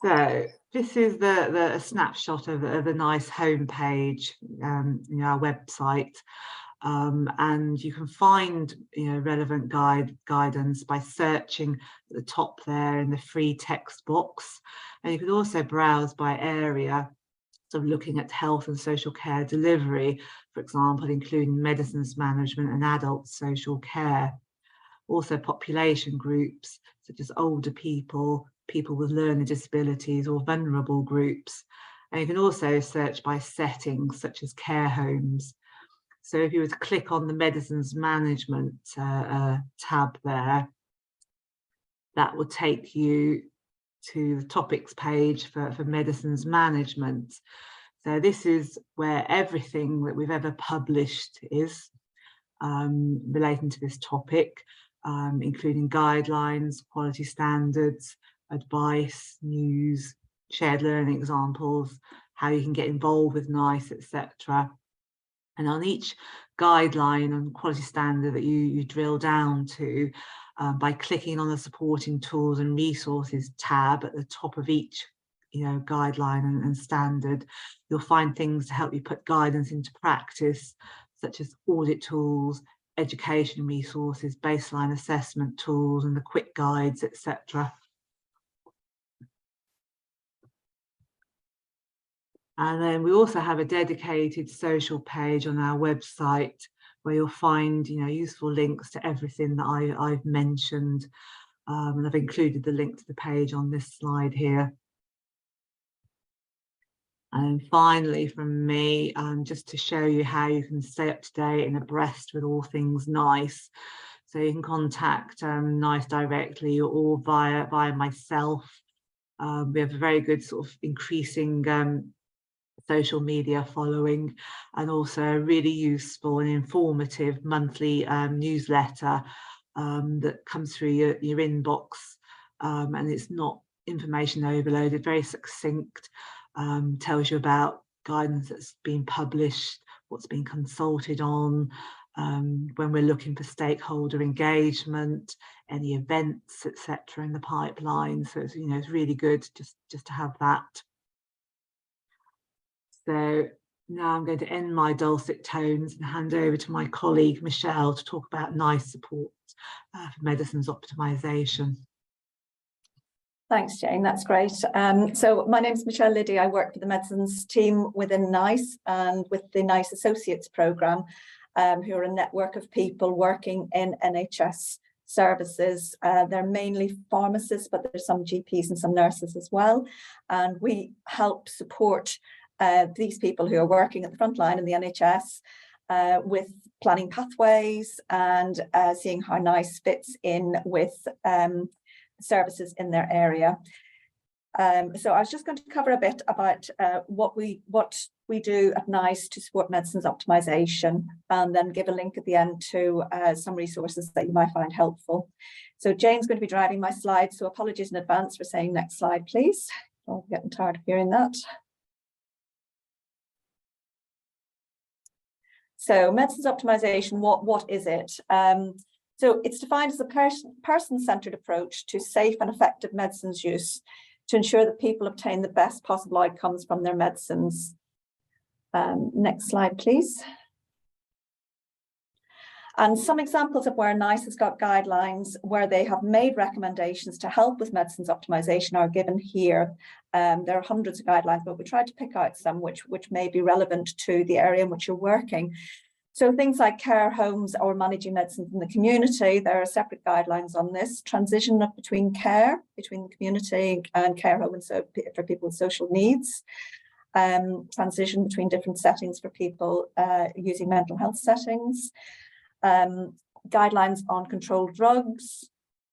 So this is a snapshot of a nice homepage in our website. And you can find relevant guidance by searching at the top there in the free text box, and you can also browse by area, so looking at health and social care delivery, for example, including medicines management and adult social care. Also population groups such as older people, people with learning disabilities, or vulnerable groups. And you can also search by settings such as care homes. So if you were to click on the medicines management tab there, that will take you to the topics page for medicines management. So this is where everything that we've ever published is relating to this topic, including guidelines, quality standards, advice, news, shared learning examples, how you can get involved with NICE, etc. And on each guideline and quality standard that you drill down to, by clicking on the supporting tools and resources tab at the top of each guideline and standard, you'll find things to help you put guidance into practice, such as audit tools, education resources, baseline assessment tools, and the quick guides, etc. And then we also have a dedicated social page on our website where you'll find useful links to everything that I've mentioned, and I've included the link to the page on this slide here. And finally from me, just to show you how you can stay up to date and abreast with all things NICE. So you can contact NICE directly or via myself. We have a very good sort of increasing social media following, and also a really useful and informative monthly newsletter that comes through your inbox, and it's not information overloaded, very succinct, tells you about guidance that's been published, what's been consulted on, when we're looking for stakeholder engagement, any events, etc. in the pipeline. So it's, it's really good just to have that. So now I'm going to end my dulcet tones and hand over to my colleague Michelle to talk about NICE support for medicines optimisation. Thanks, Jane, that's great. So my name is Michelle Liddy. I work for the medicines team within NICE and with the NICE Associates programme, who are a network of people working in NHS services. They're mainly pharmacists, but there's some GPs and some nurses as well. And we help support these people who are working at the front line in the NHS with planning pathways and seeing how NICE fits in with services in their area. So I was just going to cover a bit about what we do at NICE to support medicines optimisation, and then give a link at the end to some resources that you might find helpful. So Jane's going to be driving my slides, so apologies in advance for saying next slide, please. I'm getting tired of hearing that. So medicines optimisation, what is it? So it's defined as a person-centred approach to safe and effective medicines use to ensure that people obtain the best possible outcomes from their medicines. Next slide, please. And some examples of where NICE has got guidelines where they have made recommendations to help with medicines optimisation are given here. There are hundreds of guidelines, but we tried to pick out some which may be relevant to the area in which you're working. So things like care homes or managing medicines in the community, there are separate guidelines on this. Transition between care, between the community and care home, and so for people with social needs. Transition between different settings for people using mental health settings. Guidelines on controlled drugs,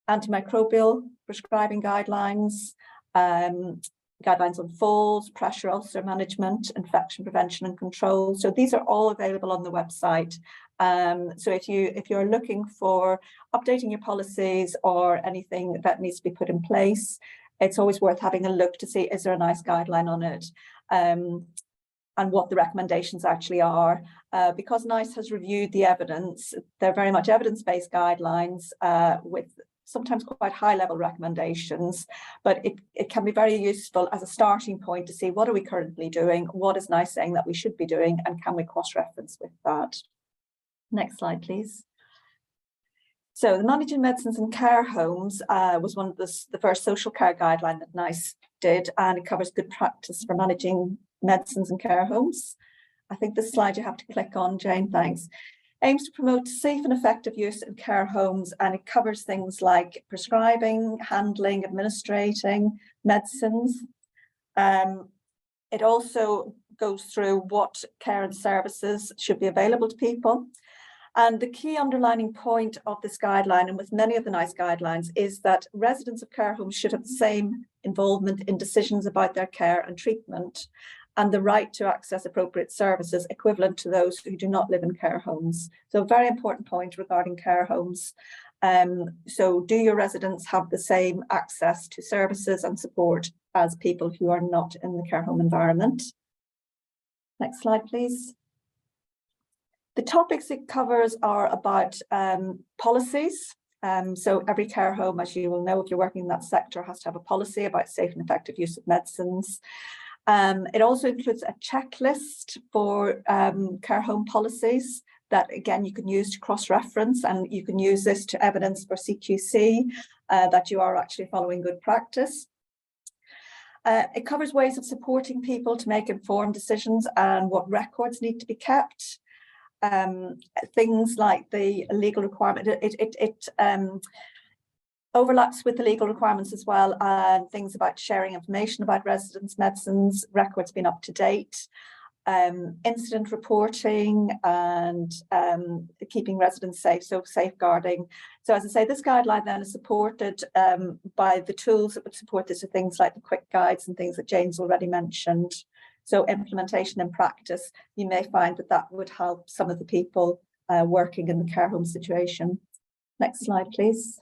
antimicrobial prescribing guidelines, guidelines on falls, pressure ulcer management, infection prevention and control. So these are all available on the website, So if you're looking for updating your policies or anything that needs to be put in place, it's always worth having a look to see, is there a nice guideline on it, and what the recommendations actually are. Because NICE has reviewed the evidence, they're very much evidence-based guidelines with sometimes quite high-level recommendations, but it can be very useful as a starting point to see what are we currently doing, what is NICE saying that we should be doing, and can we cross-reference with that. Next slide, please. So the Managing Medicines in Care Homes was one of the first social care guideline that NICE did, and it covers good practice for managing medicines in care homes. I think this slide you have to click on, Jane, thanks. Aims to promote safe and effective use in care homes, and it covers things like prescribing, handling, administrating medicines. It also goes through what care and services should be available to people. And the key underlining point of this guideline, and with many of the NICE guidelines, is that residents of care homes should have the same involvement in decisions about their care and treatment, and the right to access appropriate services equivalent to those who do not live in care homes. So a very important point regarding care homes. So do your residents have the same access to services and support as people who are not in the care home environment? Next slide, please. The topics it covers are about policies. So every care home, as you will know if you're working in that sector, has to have a policy about safe and effective use of medicines. It also includes a checklist for care home policies that, again, you can use to cross-reference, and you can use this to evidence for CQC that you are actually following good practice. It covers ways of supporting people to make informed decisions and what records need to be kept. Things like the legal requirement, it overlaps with the legal requirements as well, and things about sharing information about residents' medicines, records being up to date, incident reporting, and keeping residents safe, so safeguarding. So as I say, this guideline then is supported by the tools that would support this, are things like the quick guides and things that Jane's already mentioned. So implementation in practice, you may find that that would help some of the people working in the care home situation. Next slide, please.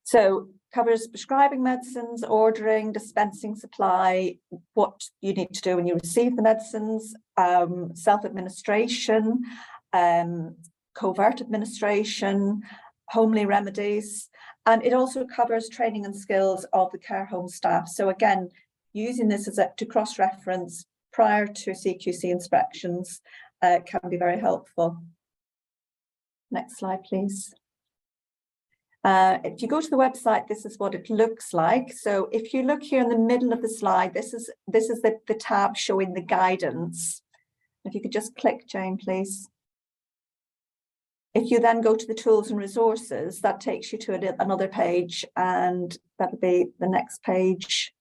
So covers prescribing medicines, ordering, dispensing supply, what you need to do when you receive the medicines, self-administration, covert administration, homely remedies, and it also covers training and skills of the care home staff. So again, using this as to cross-reference prior to CQC inspections can be very helpful. Next slide, please. If you go to the website, this is what it looks like. So if you look here in the middle of the slide, this is the tab showing the guidance. If you could just click, Jane, please. If you then go to the tools and resources, that takes you to another page, and that'll be the next page,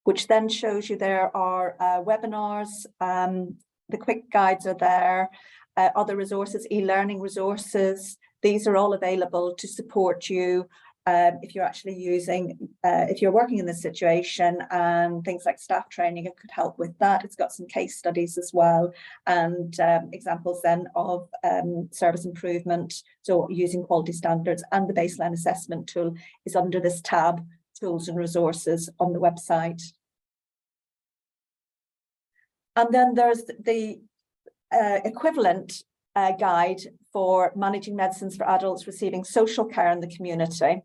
which then shows you there are webinars, the quick guides are there, other resources, e-learning resources. These are all available to support you if you're actually if you're working in this situation, and things like staff training, it could help with that. It's got some case studies as well, and examples then of service improvement, so using quality standards, and the baseline assessment tool is under this tab, tools and resources, on the website. And then there's the equivalent guide for managing medicines for adults receiving social care in the community.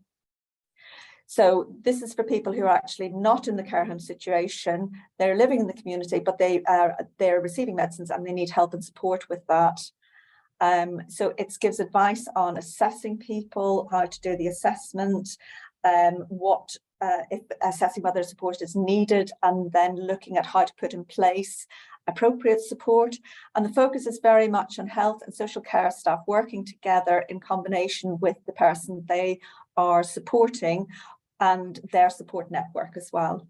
So this is for people who are actually not in the care home situation. They're living in the community, but they're receiving medicines and they need help and support with that. So it gives advice on assessing people, how to do the assessment, if assessing whether support is needed, and then looking at how to put in place appropriate support. And the focus is very much on health and social care staff working together in combination with the person they are supporting and their support network as well.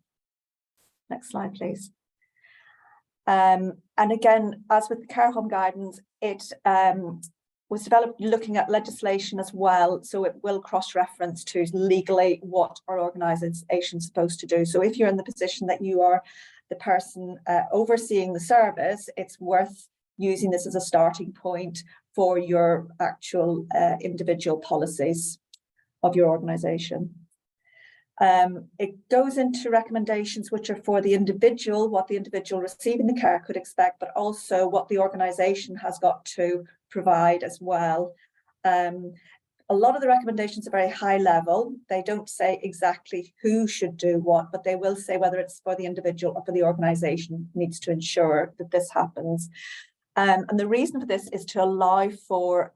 Next slide, please. And again, as with the care home guidance, it was developed looking at legislation as well, so it will cross-reference to legally what our organisation is supposed to do. So if you're in the position that you are the person overseeing the service, it's worth using this as a starting point for your actual individual policies of your organisation. It goes into recommendations which are for the individual, what the individual receiving the care could expect, but also what the organisation has got to provide as well. A lot of the recommendations are very high level. They don't say exactly who should do what, but they will say whether it's for the individual or for the organisation needs to ensure that this happens. And the reason for this is to allow for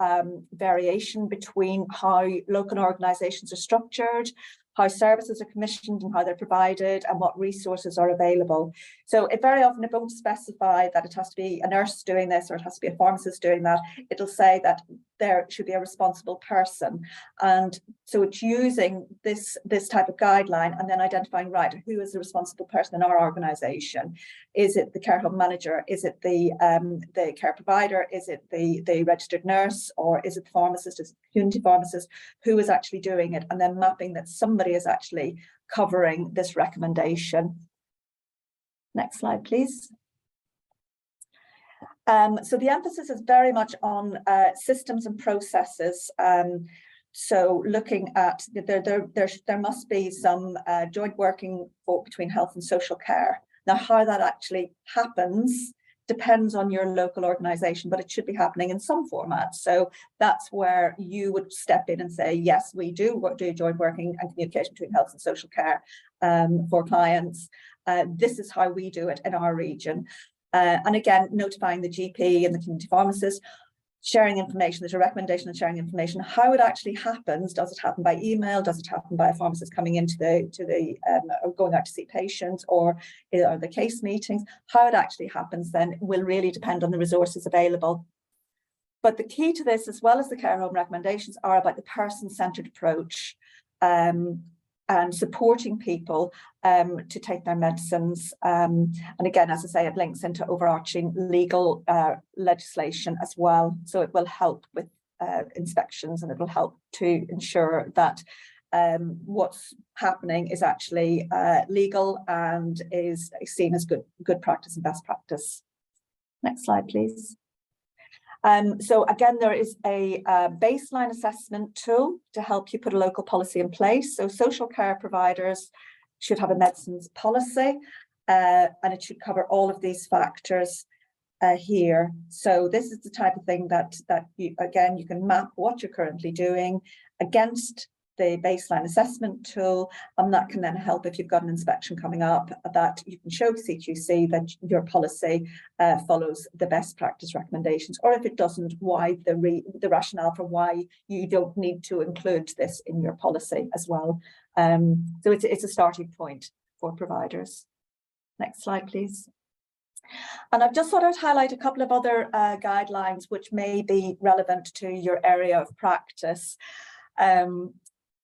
variation between how local organisations are structured, how services are commissioned and how they're provided, and what resources are available. So it very often, it won't specify that it has to be a nurse doing this or it has to be a pharmacist doing that. It'll say that there should be a responsible person. And so it's using this type of guideline and then identifying, right, who is the responsible person in our organisation? Is it the care home manager? Is it the care provider? Is it the registered nurse? Or is it the pharmacist? Is it the community pharmacist? Who is actually doing it? And then mapping that somebody is actually covering this recommendation. Next slide, please. So the emphasis is very much on systems and processes. So looking at there must be some joint working between health and social care. Now, how that actually happens depends on your local organisation, but it should be happening in some format. So that's where you would step in and say, yes, we do joint working and communication between health and social care for clients. This is how we do it in our region. And again, notifying the GP and the community pharmacist, sharing information. There's a recommendation on sharing information. How it actually happens, does it happen by email? Does it happen by a pharmacist coming into or going out to see patients, or are the case meetings? How it actually happens then will really depend on the resources available. But the key to this, as well as the care home recommendations, are about the person-centred approach and supporting people to take their medicines. And again, as I say, it links into overarching legal legislation as well. So it will help with inspections, and it will help to ensure that what's happening is actually legal and is seen as good practice and best practice. Next slide, please. So again, there is a baseline assessment tool to help you put a local policy in place. So social care providers should have a medicines policy, and it should cover all of these factors here. So this is the type of thing that you can map what you're currently doing against the baseline assessment tool, and that can then help if you've got an inspection coming up, that you can show CQC that your policy follows the best practice recommendations, or if it doesn't, why the rationale for why you don't need to include this in your policy as well. So it's a starting point for providers. Next slide, please. And I've just thought I'd highlight a couple of other guidelines which may be relevant to your area of practice.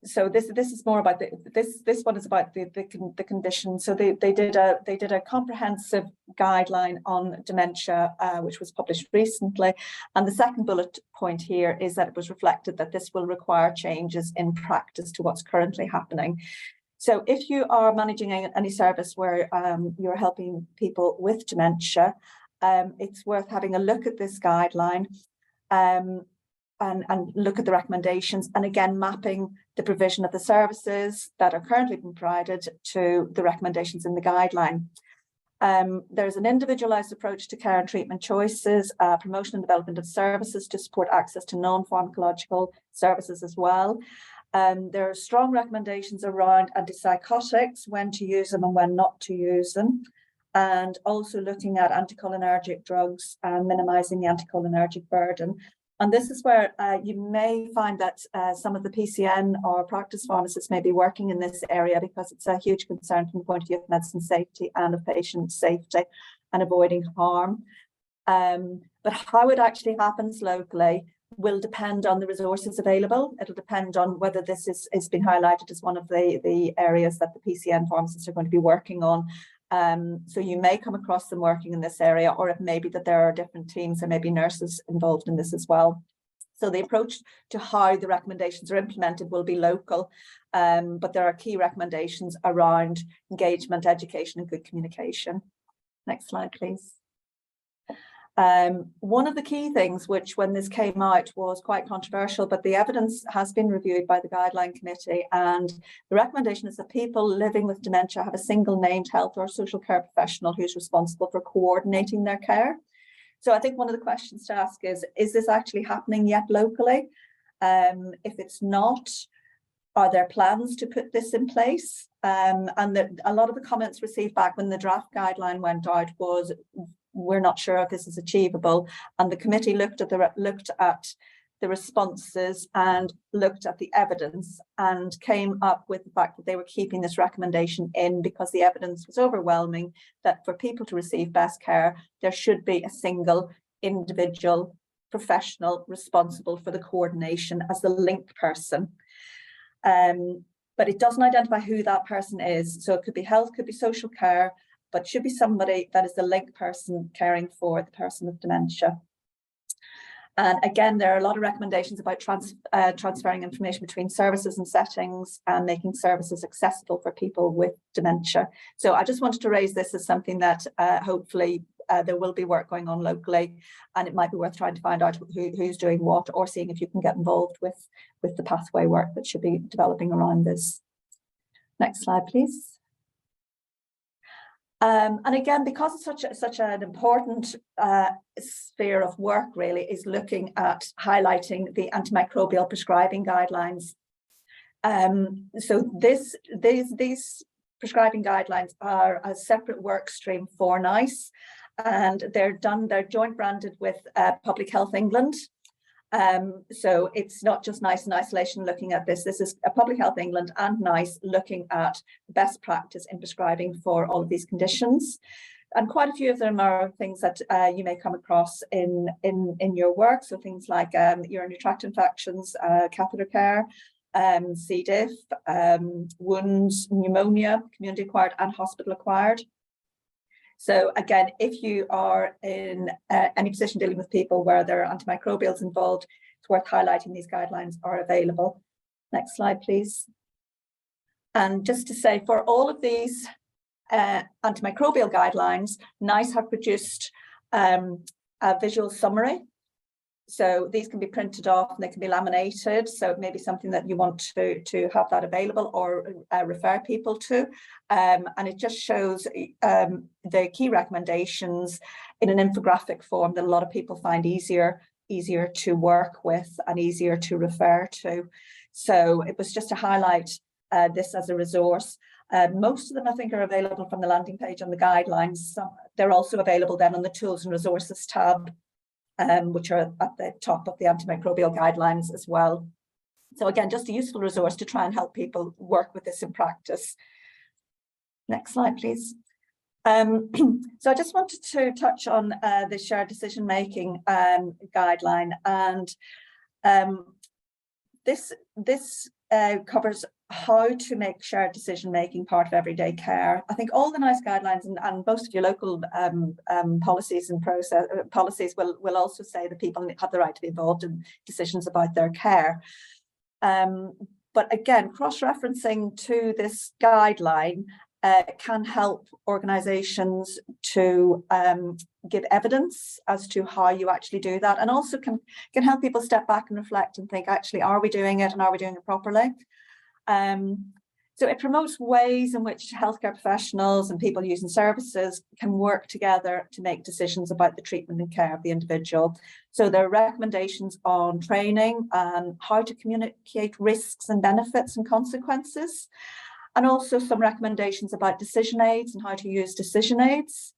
So this is more about this one is about the condition. So they did a comprehensive guideline on dementia, which was published recently. And the second bullet point here is that it was reflected that this will require changes in practice to what's currently happening. So if you are managing any service where you're helping people with dementia, it's worth having a look at this guideline. And look at the recommendations, and again mapping the provision of the services that are currently being provided to the recommendations in the guideline. There's an individualized approach to care and treatment choices, promotion and development of services to support access to non-pharmacological services as well. There are strong recommendations around antipsychotics, when to use them and when not to use them, and also looking at anticholinergic drugs and minimizing the anticholinergic burden. And this is where you may find that some of the PCN or practice pharmacists may be working in this area, because it's a huge concern from the point of view of medicine safety and of patient safety and avoiding harm. But how it actually happens locally will depend on the resources available. It'll depend on whether this is being highlighted as one of the areas that the PCN pharmacists are going to be working on. So you may come across them working in this area, or it may be that there are different teams, there may be nurses involved in this as well. So the approach to how the recommendations are implemented will be local, but there are key recommendations around engagement, education and good communication. Next slide, please. One of the key things, which when this came out was quite controversial, but the evidence has been reviewed by the Guideline Committee, and the recommendation is that people living with dementia have a single named health or social care professional who's responsible for coordinating their care. So I think one of the questions to ask is this actually happening yet locally? If it's not, are there plans to put this in place? And a lot of the comments received back when the draft guideline went out was, we're not sure if this is achievable. And the committee looked at the responses and looked at the evidence and came up with the fact that they were keeping this recommendation in because the evidence was overwhelming that for people to receive best care, there should be a single individual professional responsible for the coordination as the link person. But it doesn't identify who that person is. So it could be health, could be social care, but should be somebody that is the link person caring for the person with dementia. And again, there are a lot of recommendations about transferring information between services and settings and making services accessible for people with dementia. So I just wanted to raise this as something that hopefully there will be work going on locally, and it might be worth trying to find out who's doing what, or seeing if you can get involved with the pathway work that should be developing around this. Next slide, please. And again, because it's such an important sphere of work, really, is looking at highlighting the antimicrobial prescribing guidelines. So these prescribing guidelines are a separate work stream for NICE, and they're joint branded with Public Health England. So it's not just NICE in isolation looking at this. This is a Public Health England and NICE looking at best practice in prescribing for all of these conditions. And quite a few of them are things that you may come across in your work. So things like urinary tract infections, catheter care, C. diff, wounds, pneumonia, community acquired and hospital acquired. So again, if you are in any position dealing with people where there are antimicrobials involved, it's worth highlighting these guidelines are available. Next slide, please. And just to say, for all of these antimicrobial guidelines, NICE have produced a visual summary. So these can be printed off and they can be laminated. So it may be something that you want to have that available or refer people to. And it just shows the key recommendations in an infographic form that a lot of people find easier to work with and easier to refer to. So it was just to highlight this as a resource. Most of them, I think, are available from the landing page on the guidelines. They're also available then on the Tools and Resources tab, which are at the top of the antimicrobial guidelines as well. So again, just a useful resource to try and help people work with this in practice. Next slide, please. So I just wanted to touch on the shared decision-making guideline, and this covers how to make shared decision-making part of everyday care. I think all the NICE guidelines and most of your local policies and policies will also say that people have the right to be involved in decisions about their care. But again, cross-referencing to this guideline can help organisations to give evidence as to how you actually do that, and also can help people step back and reflect and think, actually, are we doing it and are we doing it properly? So it promotes ways in which healthcare professionals and people using services can work together to make decisions about the treatment and care of the individual. So there are recommendations on training and how to communicate risks and benefits and consequences, and also some recommendations about decision aids and how to use decision aids.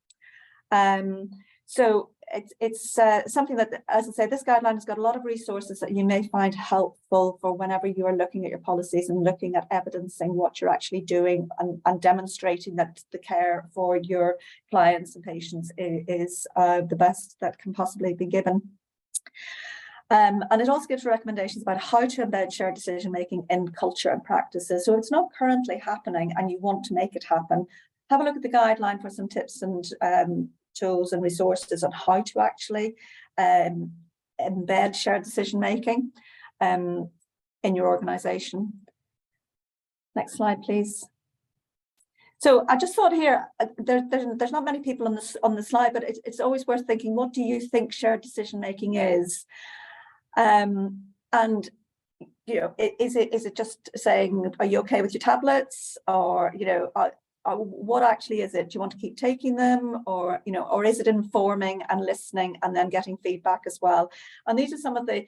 So it's something that, as I say, this guideline has got a lot of resources that you may find helpful for whenever you are looking at your policies and looking at evidencing what you're actually doing and demonstrating that the care for your clients and patients is the best that can possibly be given. And it also gives recommendations about how to embed shared decision-making in culture and practices. So it's not currently happening and you want to make it happen, have a look at the guideline for some tips and tools and resources on how to actually embed shared decision-making in your organisation. Next slide, please. So I just thought here, there's not many people on the slide, but it's always worth thinking, what do you think shared decision making is? And you know, is it just saying, are you okay with your tablets, or you know, what actually is it? Do you want to keep taking them, or you know, or is it informing and listening and then getting feedback as well? And these are some of the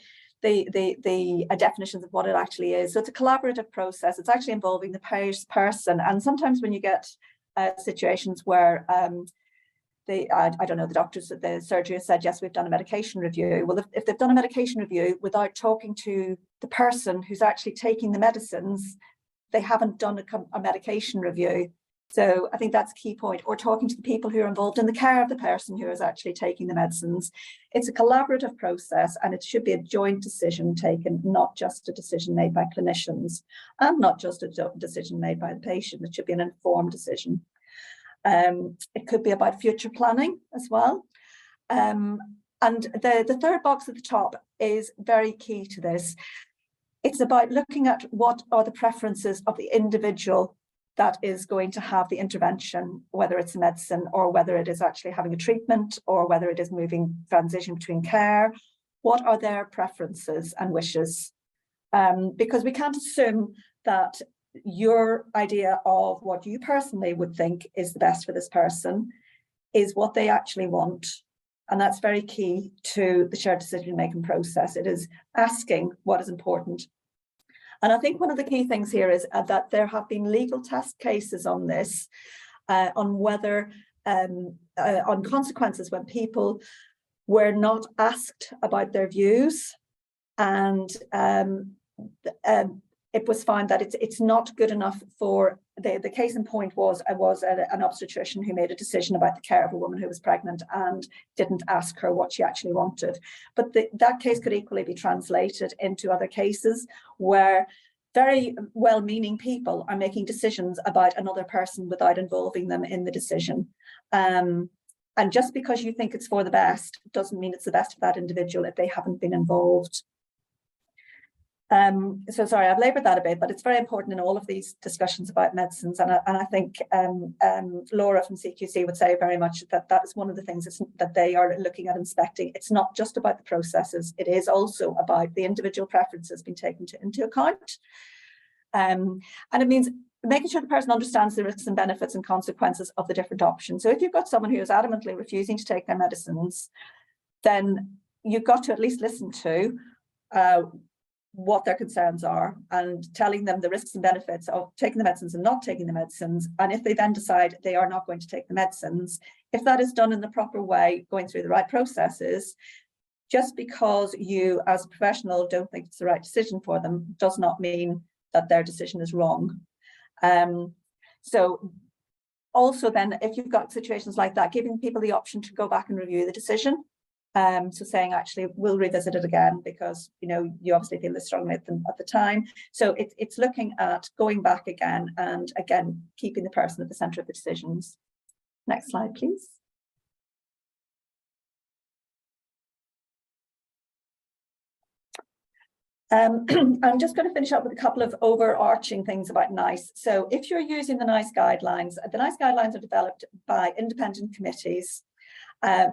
definitions of what it actually is. So it's a collaborative process. It's actually involving the person. And sometimes when you get situations where I don't know, the doctors, the surgery has said, yes, we've done a medication review. Well, if they've done a medication review without talking to the person who's actually taking the medicines, they haven't done a medication review. So I think that's a key point, or talking to the people who are involved in the care of the person who is actually taking the medicines. It's a collaborative process, and it should be a joint decision taken, not just a decision made by clinicians, and not just a decision made by the patient. It should be an informed decision. It could be about future planning as well. And the third box at the top is very key to this. It's about looking at what are the preferences of the individual that is going to have the intervention, whether it's a medicine or whether it is actually having a treatment or whether it is transition between care. What are their preferences and wishes? Because we can't assume that your idea of what you personally would think is the best for this person is what they actually want. And that's very key to the shared decision-making process. It is asking what is important. And I think one of the key things here is that there have been legal test cases on this, on whether, on consequences when people were not asked about their views, and it was found that it's not good enough for, the case in point was an obstetrician who made a decision about the care of a woman who was pregnant and didn't ask her what she actually wanted. But that case could equally be translated into other cases where very well-meaning people are making decisions about another person without involving them in the decision. And just because you think it's for the best doesn't mean it's the best for that individual if they haven't been involved. So sorry, I've laboured that a bit, but it's very important in all of these discussions about medicines. And I think Laura from CQC would say very much that that is one of the things that they are looking at inspecting. It's not just about the processes, it is also about the individual preferences being taken into account. And it means making sure the person understands the risks and benefits and consequences of the different options. So if you've got someone who is adamantly refusing to take their medicines, then you've got to at least listen to what their concerns are and telling them the risks and benefits of taking the medicines and not taking the medicines. And if they then decide they are not going to take the medicines, if that is done in the proper way, going through the right processes, just because you as a professional don't think it's the right decision for them does not mean that their decision is wrong. So also then, if you've got situations like that, giving people the option to go back and review the decision. So saying, actually, we'll revisit it again because, you know, you obviously feel this strongly at the time. So it's looking at going back again and again, keeping the person at the centre of the decisions. Next slide, please. I'm just going to finish up with a couple of overarching things about NICE. So if you're using the NICE guidelines are developed by independent committees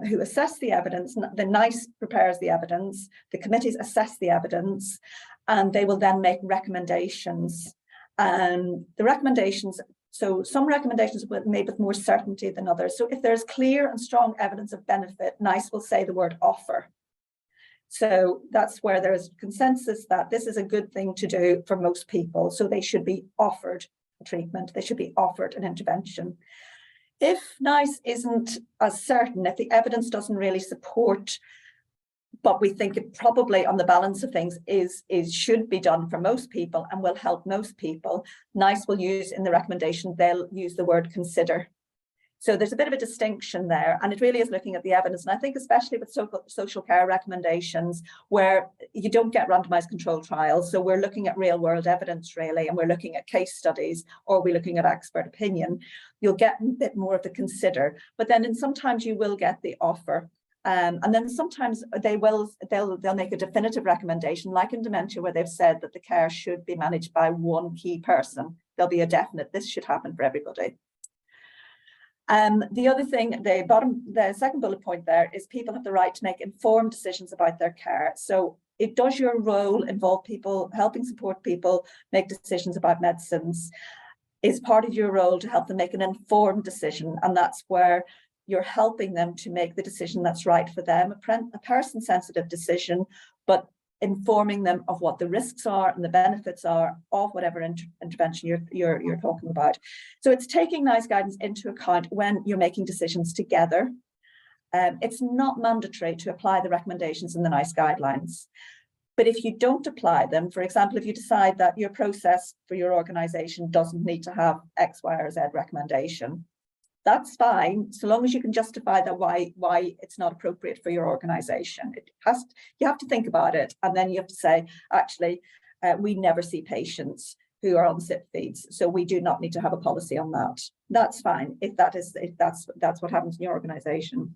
who assess the evidence. The NICE prepares the evidence, the committees assess the evidence, and they will then make recommendations. The recommendations, so some recommendations will be made with more certainty than others. So if there's clear and strong evidence of benefit, NICE will say the word offer. So that's where there's consensus that this is a good thing to do for most people. So they should be offered a treatment, they should be offered an intervention. If NICE isn't as certain, if the evidence doesn't really support, but we think it probably on the balance of things should be done for most people and will help most people, NICE will use in the recommendation, they'll use the word consider. So there's a bit of a distinction there, and it really is looking at the evidence. And I think especially with social care recommendations where you don't get randomized controlled trials. So we're looking at real world evidence really, and we're looking at case studies, or we're looking at expert opinion. You'll get a bit more of the consider, but then sometimes you will get the offer. And then sometimes they'll make a definitive recommendation, like in Dementia, where they've said that the care should be managed by one key person. There'll be a definite, this should happen for everybody. The other thing, the second bullet point there is people have the right to make informed decisions about their care. So does your role involve people helping support people make decisions about medicines? Is part of your role to help them make an informed decision, and that's where you're helping them to make the decision that's right for them, a person-sensitive decision, but informing them of what the risks are and the benefits are of whatever intervention you're talking about. So it's taking NICE guidance into account when you're making decisions together. It's not mandatory to apply the recommendations in the NICE guidelines. But if you don't apply them, for example, if you decide that your process for your organisation doesn't need to have X, Y, or Z recommendation, that's fine, so long as you can justify that why it's not appropriate for your organisation. You have to think about it, and then you have to say, actually, we never see patients who are on SIP feeds, so we do not need to have a policy on that. That's fine if that's what happens in your organisation.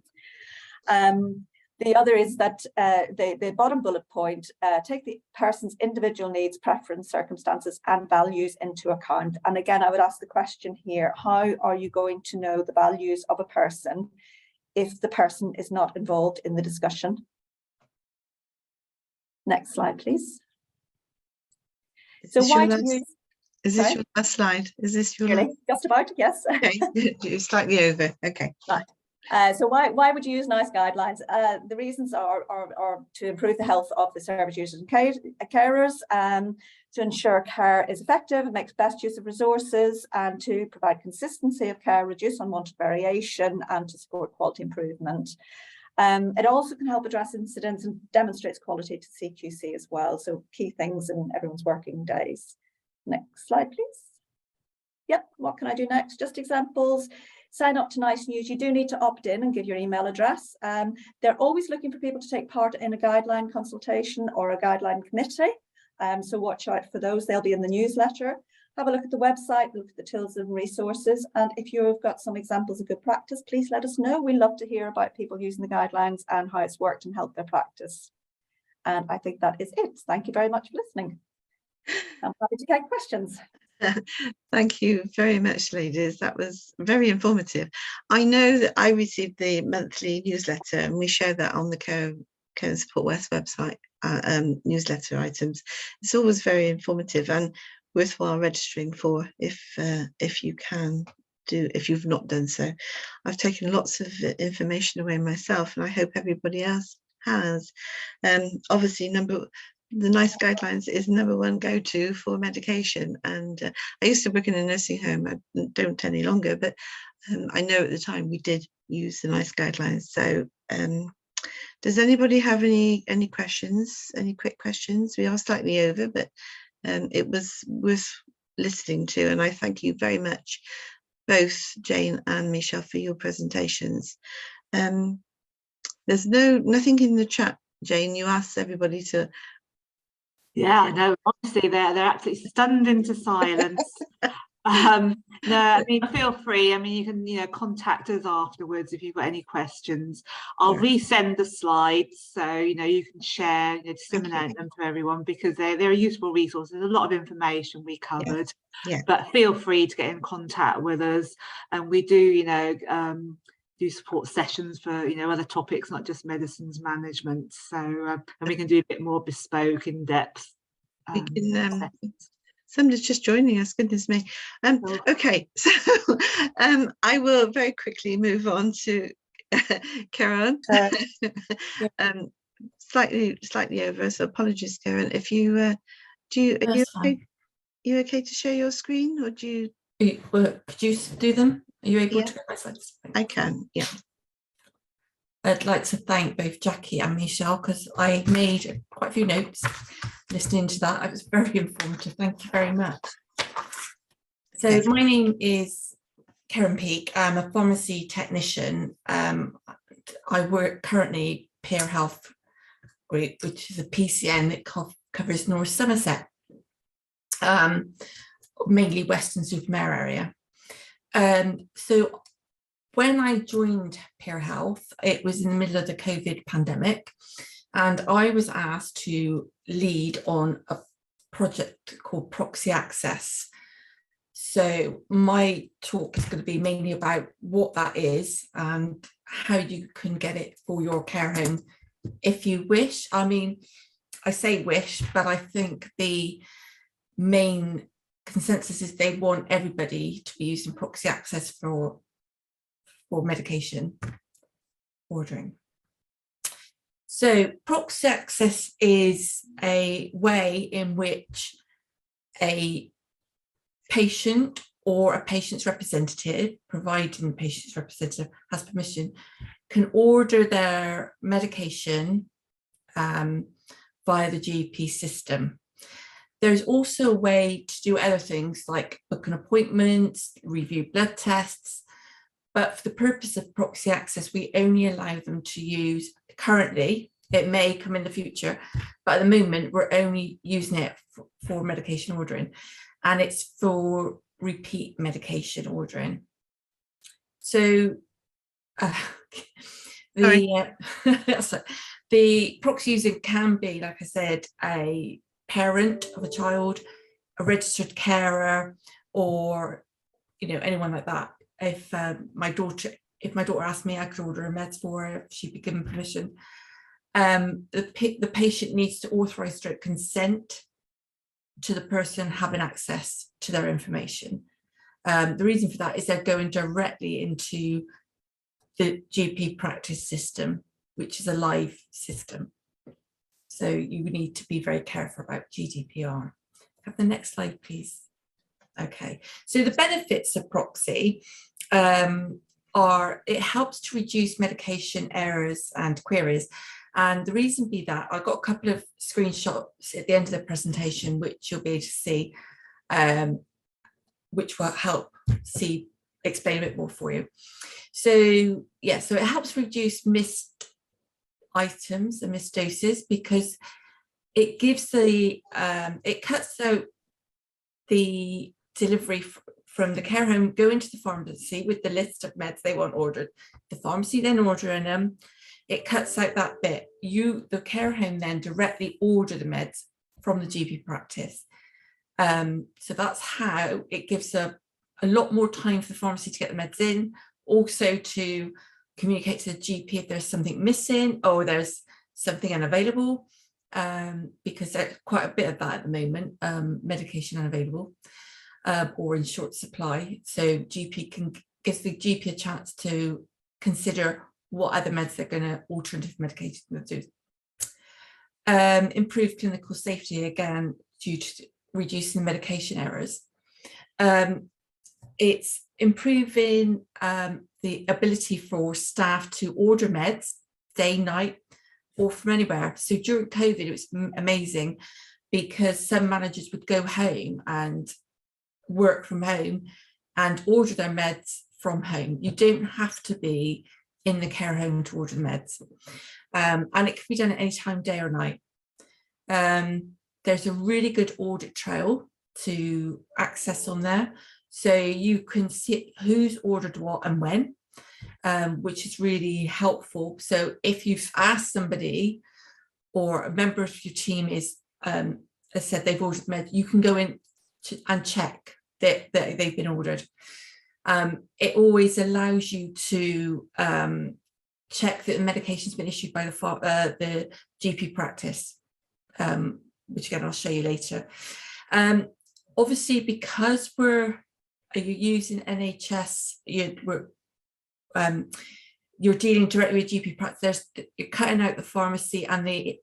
The other is that the bottom bullet point, take the person's individual needs, preference, circumstances and values into account. And again, I would ask the question here, how are you going to know the values of a person if the person is not involved in the discussion? Next slide, please. So why do you... Is this your last slide? Is this your really? Just about, yes. Okay, you're slightly over, okay. Right. So why would you use NICE guidelines? The reasons are to improve the health of the service users and carers, to ensure care is effective and makes best use of resources, and to provide consistency of care, reduce unwanted variation, and to support quality improvement. It also can help address incidents and demonstrates quality to CQC as well. So key things in everyone's working days. Next slide, please. Yep, what can I do next? Just examples. Sign up to NICE News. You do need to opt in and give your email address. They're always looking for people to take part in a guideline consultation or a guideline committee. So watch out for those. They'll be in the newsletter. Have a look at the website, look at the tools and resources. And if you've got some examples of good practice, please let us know. We love to hear about people using the guidelines and how it's worked and helped their practice. And I think that is it. Thank you very much for listening. I'm happy to take questions. Thank you very much, ladies. That was very informative. I know that I received the monthly newsletter, and we share that on the Caryn Support West website, newsletter items. It's always very informative and worthwhile registering for if you can do, if you've not done so. I've taken lots of information away myself, and I hope everybody else has. Obviously, the NICE guidelines is number one go-to for medication, and I used to work in a nursing home. I don't any longer, but I know at the time we did use the NICE guidelines. So does anybody have any questions, any quick questions? We are slightly over, but it was worth listening to, and I thank you very much, both Jane and Michelle, for your presentations. There's nothing in the chat, Jane. You asked everybody to... Yeah, no, honestly, they're absolutely stunned into silence. No, I mean, feel free. I mean, you can, contact us afterwards if you've got any questions. I'll resend the slides, so you can share, disseminate them to everyone, because they're a useful resource. There's a lot of information we covered, but feel free to get in contact with us, and we do, do support sessions for other topics, not just medicines management. So and we can do a bit more bespoke, in depth. Somebody's just joining us, goodness me. Okay, so I will very quickly move on to Caryn. Slightly over, so apologies, Caryn. If you are you okay to share your screen, or do you? Could you do them? Are you able to get my slides? I can, yeah. I'd like to thank both Jackie and Michelle, because I made quite a few notes listening to that. It was very informative. Thank you very much. So my name is Caryn Peeke. I'm a pharmacy technician. I work currently Peer Health Group, which is a PCN that covers North Somerset, mainly Weston-super-Mare area. So when I joined Peer Health, it was in the middle of the COVID pandemic, and I was asked to lead on a project called Proxy Access. So my talk is going to be mainly about what that is and how you can get it for your care home if you wish. I mean, I say wish, but I think the main consensus is they want everybody to be using Proxy Access for medication ordering. So Proxy Access is a way in which a patient or a patient's representative, providing the patient's representative has permission, can order their medication via the GP system. There's also a way to do other things like book an appointment, review blood tests, but for the purpose of Proxy Access, we only allow them to use currently. It may come in the future, but at the moment we're only using it for medication ordering, and it's for repeat medication ordering. So the proxy user can be, like I said, a parent of a child, a registered carer, or anyone like that. If my daughter asked me, I could order her meds for her if she'd be given permission. The patient needs to authorize direct consent to the person having access to their information. The reason for that is they're going directly into the GP practice system, which is a live system. So you need to be very careful about GDPR. Have the next slide, please. Okay, so the benefits of proxy are it helps to reduce medication errors and queries. And the reason be that I've got a couple of screenshots at the end of the presentation, which you'll be able to see, which will help explain a bit more for you. So yeah, so it helps reduce missed items and missed doses, because it gives it cuts out the delivery from the care home going to the pharmacy with the list of meds they want ordered, the pharmacy then ordering them. It cuts out that bit. The care home then directly order the meds from the GP practice. So that's how it gives a lot more time for the pharmacy to get the meds in, also to communicate to the GP if there's something missing or there's something unavailable, because there's quite a bit of that at the moment, medication unavailable or in short supply. So gives the GP a chance to consider what other meds they're going to alternative medication do. Improve clinical safety, again, due to reducing medication errors. It's improving the ability for staff to order meds day, night, or from anywhere. So during COVID, it was amazing because some managers would go home and work from home and order their meds from home. You don't have to be in the care home to order the meds. And it can be done at any time, day or night. There's a really good audit trail to access on there. So you can see who's ordered what and when, which is really helpful. So if you've asked somebody or a member of your team has said they've ordered meds, you can go in and check that they've been ordered. It always allows you to check that the medication's been issued by the GP practice, which again I'll show you later. Obviously, because you're using NHS, you're dealing directly with GP practice. You're cutting out the pharmacy and the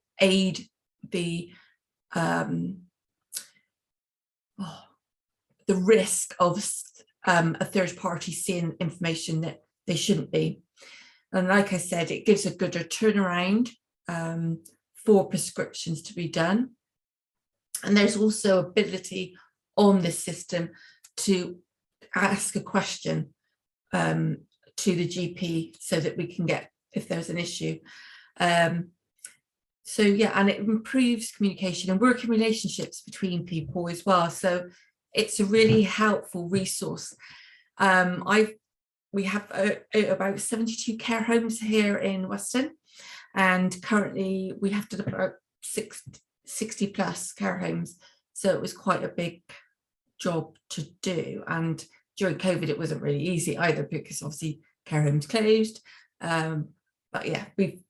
risk of a third party seeing information that they shouldn't be. And like I said, it gives a good turnaround for prescriptions to be done. And there's also ability on this system to ask a question to the GP so that we can get if there's an issue. So yeah, and it improves communication and working relationships between people as well. So it's a really helpful resource. We have about 72 care homes here in Weston, and currently we have to about 60 plus care homes. So it was quite a big job to do, and during COVID it wasn't really easy either, because obviously care homes closed, but yeah, we've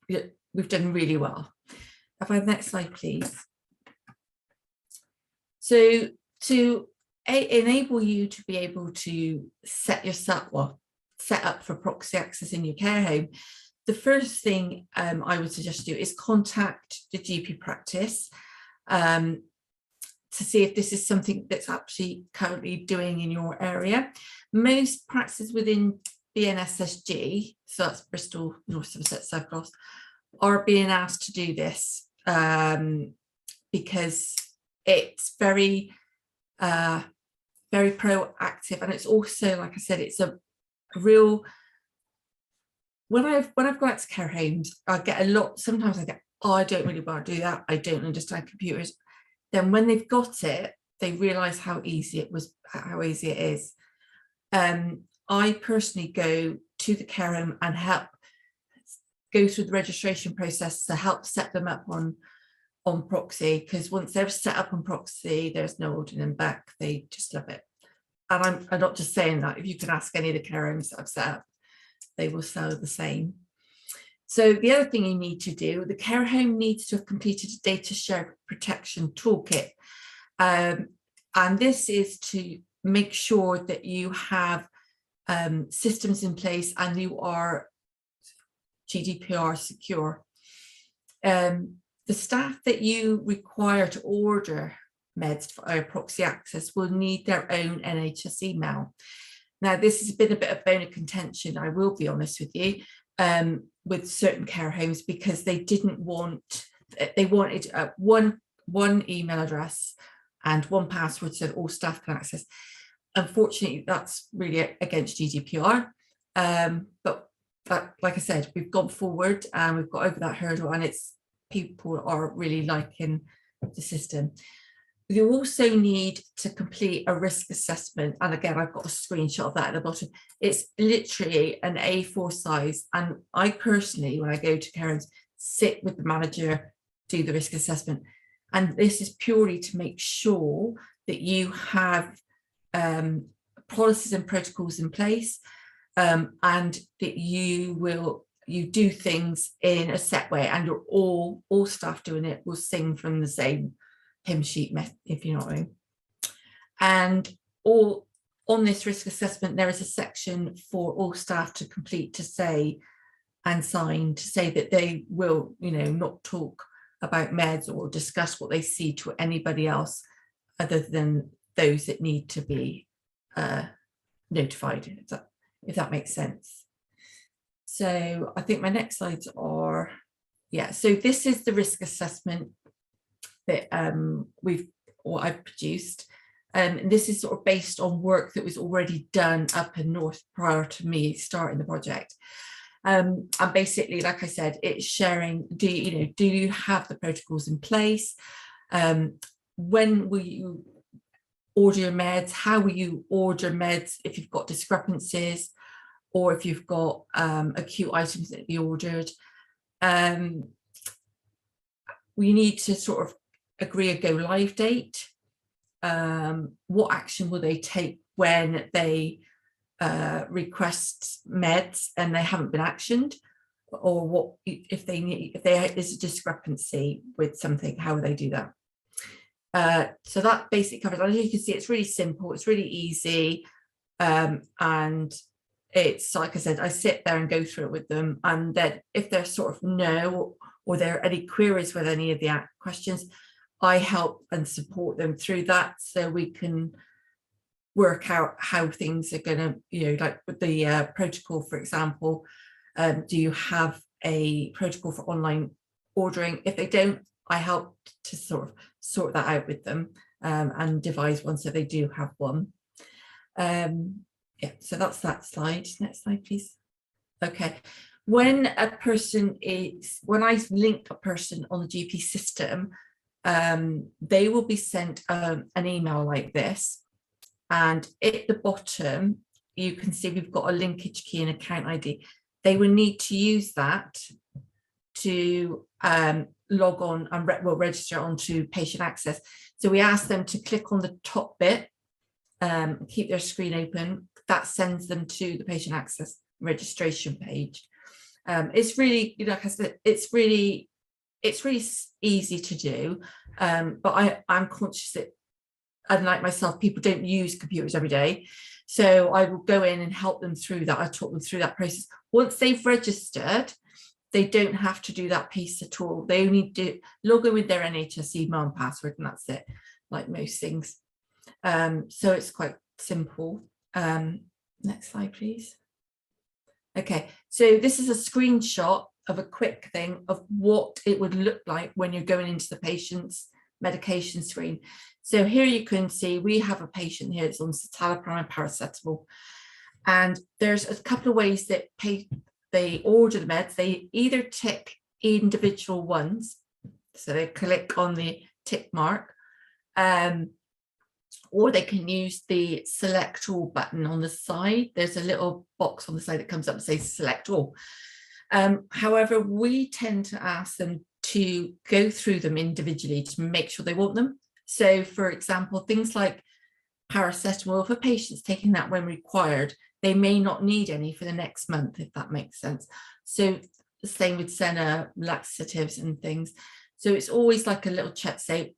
done really well. Have I have next slide, please? So to enable you to be able to set up for proxy access in your care home, the first thing I would suggest you do is contact the GP practice to see if this is something that's actually currently doing in your area. Most practices within BNSSG, so that's Bristol, North Somerset, South Gloss, are being asked to do this because it's very proactive, and it's also, like I said, it's a real, when I've gone out to care homes, I get a lot, sometimes I get, oh, I don't really want to do that, I don't understand computers. Then when they've got it, they realise how easy it is. I personally go to the care home and help go through the registration process to help set them up on Proxy, because once they're set up on Proxy, there's no holding them back. They just love it. And I'm not just saying that. If you can ask any of the care homes that I've set up, they will sell the same. So the other thing you need to do, the care home needs to have completed a data share protection toolkit. And this is to make sure that you have systems in place and you are GDPR secure. The staff that you require to order meds for Proxy Access will need their own NHS email. Now, this has been a bit of bone of contention, I will be honest with you, with certain care homes, because they wanted one email address and one password so that all staff can access. Unfortunately, that's really against GDPR. But like I said, we've gone forward and we've got over that hurdle, and people are really liking the system. You also need to complete a risk assessment, and again, I've got a screenshot of that at the bottom. It's literally an A4 size, and I personally, when I go to care homes, sit with the manager, do the risk assessment, and this is purely to make sure that you have policies and protocols in place, and that you do things in a set way, and you're all staff doing it will sing from the same hymn sheet, if you know what I mean. And all on this risk assessment, there is a section for all staff to complete, to say and sign, to say that they will, not talk about meds or discuss what they see to anybody else other than those that need to be notified, if that makes sense. So I think my next slides are, so this is the risk assessment that I've produced. This is sort of based on work that was already done up in North prior to me starting the project. And basically, like I said, it's sharing, do you have the protocols in place? When will you order your meds? How will you order meds if you've got discrepancies, or if you've got acute items that be ordered? We need to sort of agree a go live date. What action will they take when they request meds and they haven't been actioned, or what if there is a discrepancy with something, how will they do that? So that basically covers, as you can see, it's really simple, it's really easy, and it's, like I said, I sit there and go through it with them, and then if there's sort of no, or there are any queries with any of the questions, I help and support them through that, so we can work out how things are going to, like with the protocol, for example. Do you have a protocol for online ordering? If they don't, I help to sort of sort that out with them, and devise one so they do have one. So that's that slide. Next slide, please. Okay. When I link a person on the GP system, they will be sent an email like this, and at the bottom you can see we've got a linkage key and account ID. They will need to use that to log on and register onto patient access. So we ask them to click on the top bit keep their screen open, that sends them to the patient access registration page. It's really, like I said, it's really easy to do, but I'm conscious that, unlike myself, people don't use computers every day, so I will go in and help them through that. I talk them through that process. Once they've registered, they don't have to do that piece at all. They only do log in with their NHS email and password, and that's it, like most things. So it's quite simple. Next slide, please. Okay, so this is a screenshot of a quick thing of what it would look like when you're going into the patient's medication screen. So here you can see we have a patient here that's on citalopram and paracetamol, and there's a couple of ways that they order the meds. They either tick individual ones, so they click on the tick mark, or they can use the select all button on the side. There's a little box on the side that comes up and says select all. However, we tend to ask them to go through them individually to make sure they want them. So, for example, things like paracetamol, if a patient's taking that when required, they may not need any for the next month, if that makes sense. So the same with Senna, laxatives and things. So it's always like a little check, say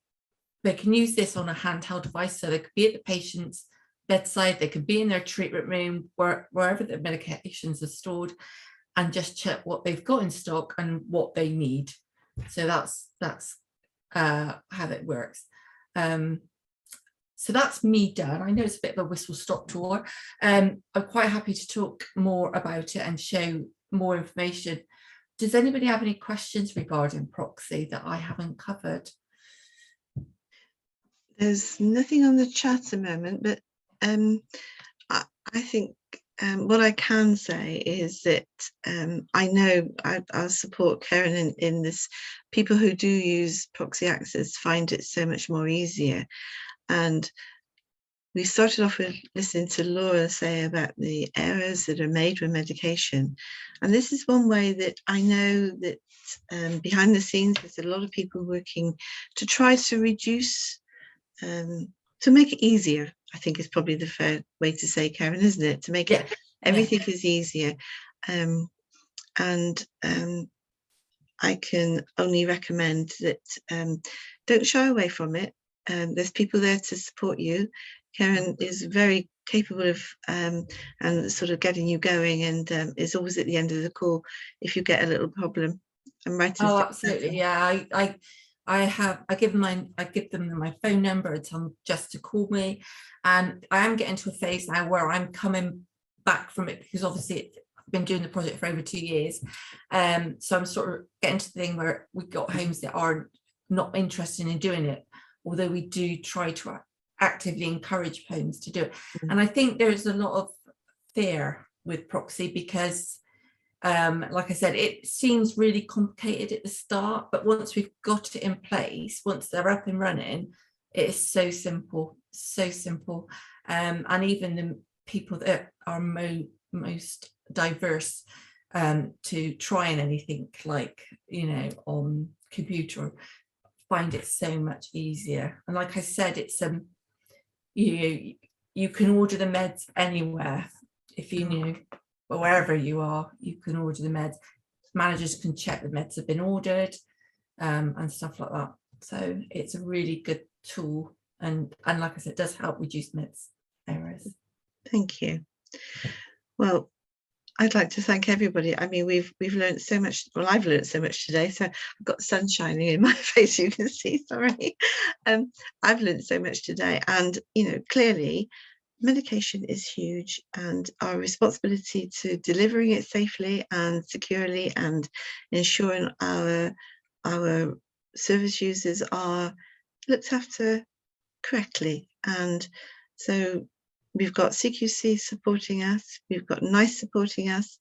they can use this on a handheld device, so they could be at the patient's bedside, they could be in their treatment room, wherever the medications are stored, and just check what they've got in stock and what they need. So that's how that works. So that's me done. I know it's a bit of a whistle-stop tour. I'm quite happy to talk more about it and show more information. Does anybody have any questions regarding Proxy that I haven't covered? There's nothing on the chat at the moment, but I think what I can say is that I know I'll support Caryn in this. People who do use Proxy Access find it so much more easier. And we started off with listening to Laura say about the errors that are made with medication. And this is one way that I know that behind the scenes, there's a lot of people working to try to reduce, to make it easier, I think is probably the fair way to say, Caryn, isn't it? To make it, everything is easier. And I can only recommend that don't shy away from it. There's people there to support you. Caryn is very capable of and sort of getting you going, and is always at the end of the call if you get a little problem. I'm right. Oh, absolutely, yeah. I give them my phone number and tell them just to call me. And I am getting to a phase now where I'm coming back from it, because obviously I've been doing the project for over 2 years. So I'm sort of getting to the thing where we've got homes that are not interested in doing it, although we do try to actively encourage homes to do it. And I think there's a lot of fear with Proxy because, like I said, it seems really complicated at the start, but once we've got it in place, once they're up and running, it is so simple, so simple. And even the people that are most diverse to trying anything like, on computer, find it so much easier. And like I said, it's you can order the meds anywhere. If you knew, wherever you are, you can order the meds. Managers can check the meds have been ordered, and stuff like that. So it's a really good tool, and like I said, it does help reduce meds errors. Thank you. Well, I'd like to thank everybody. I mean, we've learned so much. Well, I've learned so much today, so I've got the sun shining in my face, you can see, sorry. I've learned so much today, and clearly medication is huge, and our responsibility to delivering it safely and securely and ensuring our service users are looked after correctly. And so we've got CQC supporting us, we've got NICE supporting us,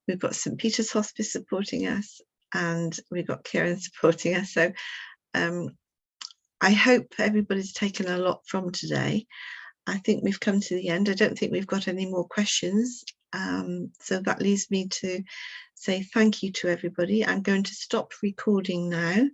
we've got St Peter's Hospice supporting us, and we've got Caryn supporting us. So I hope everybody's taken a lot from today. I think we've come to the end. I don't think we've got any more questions. So that leaves me to say thank you to everybody. I'm going to stop recording now.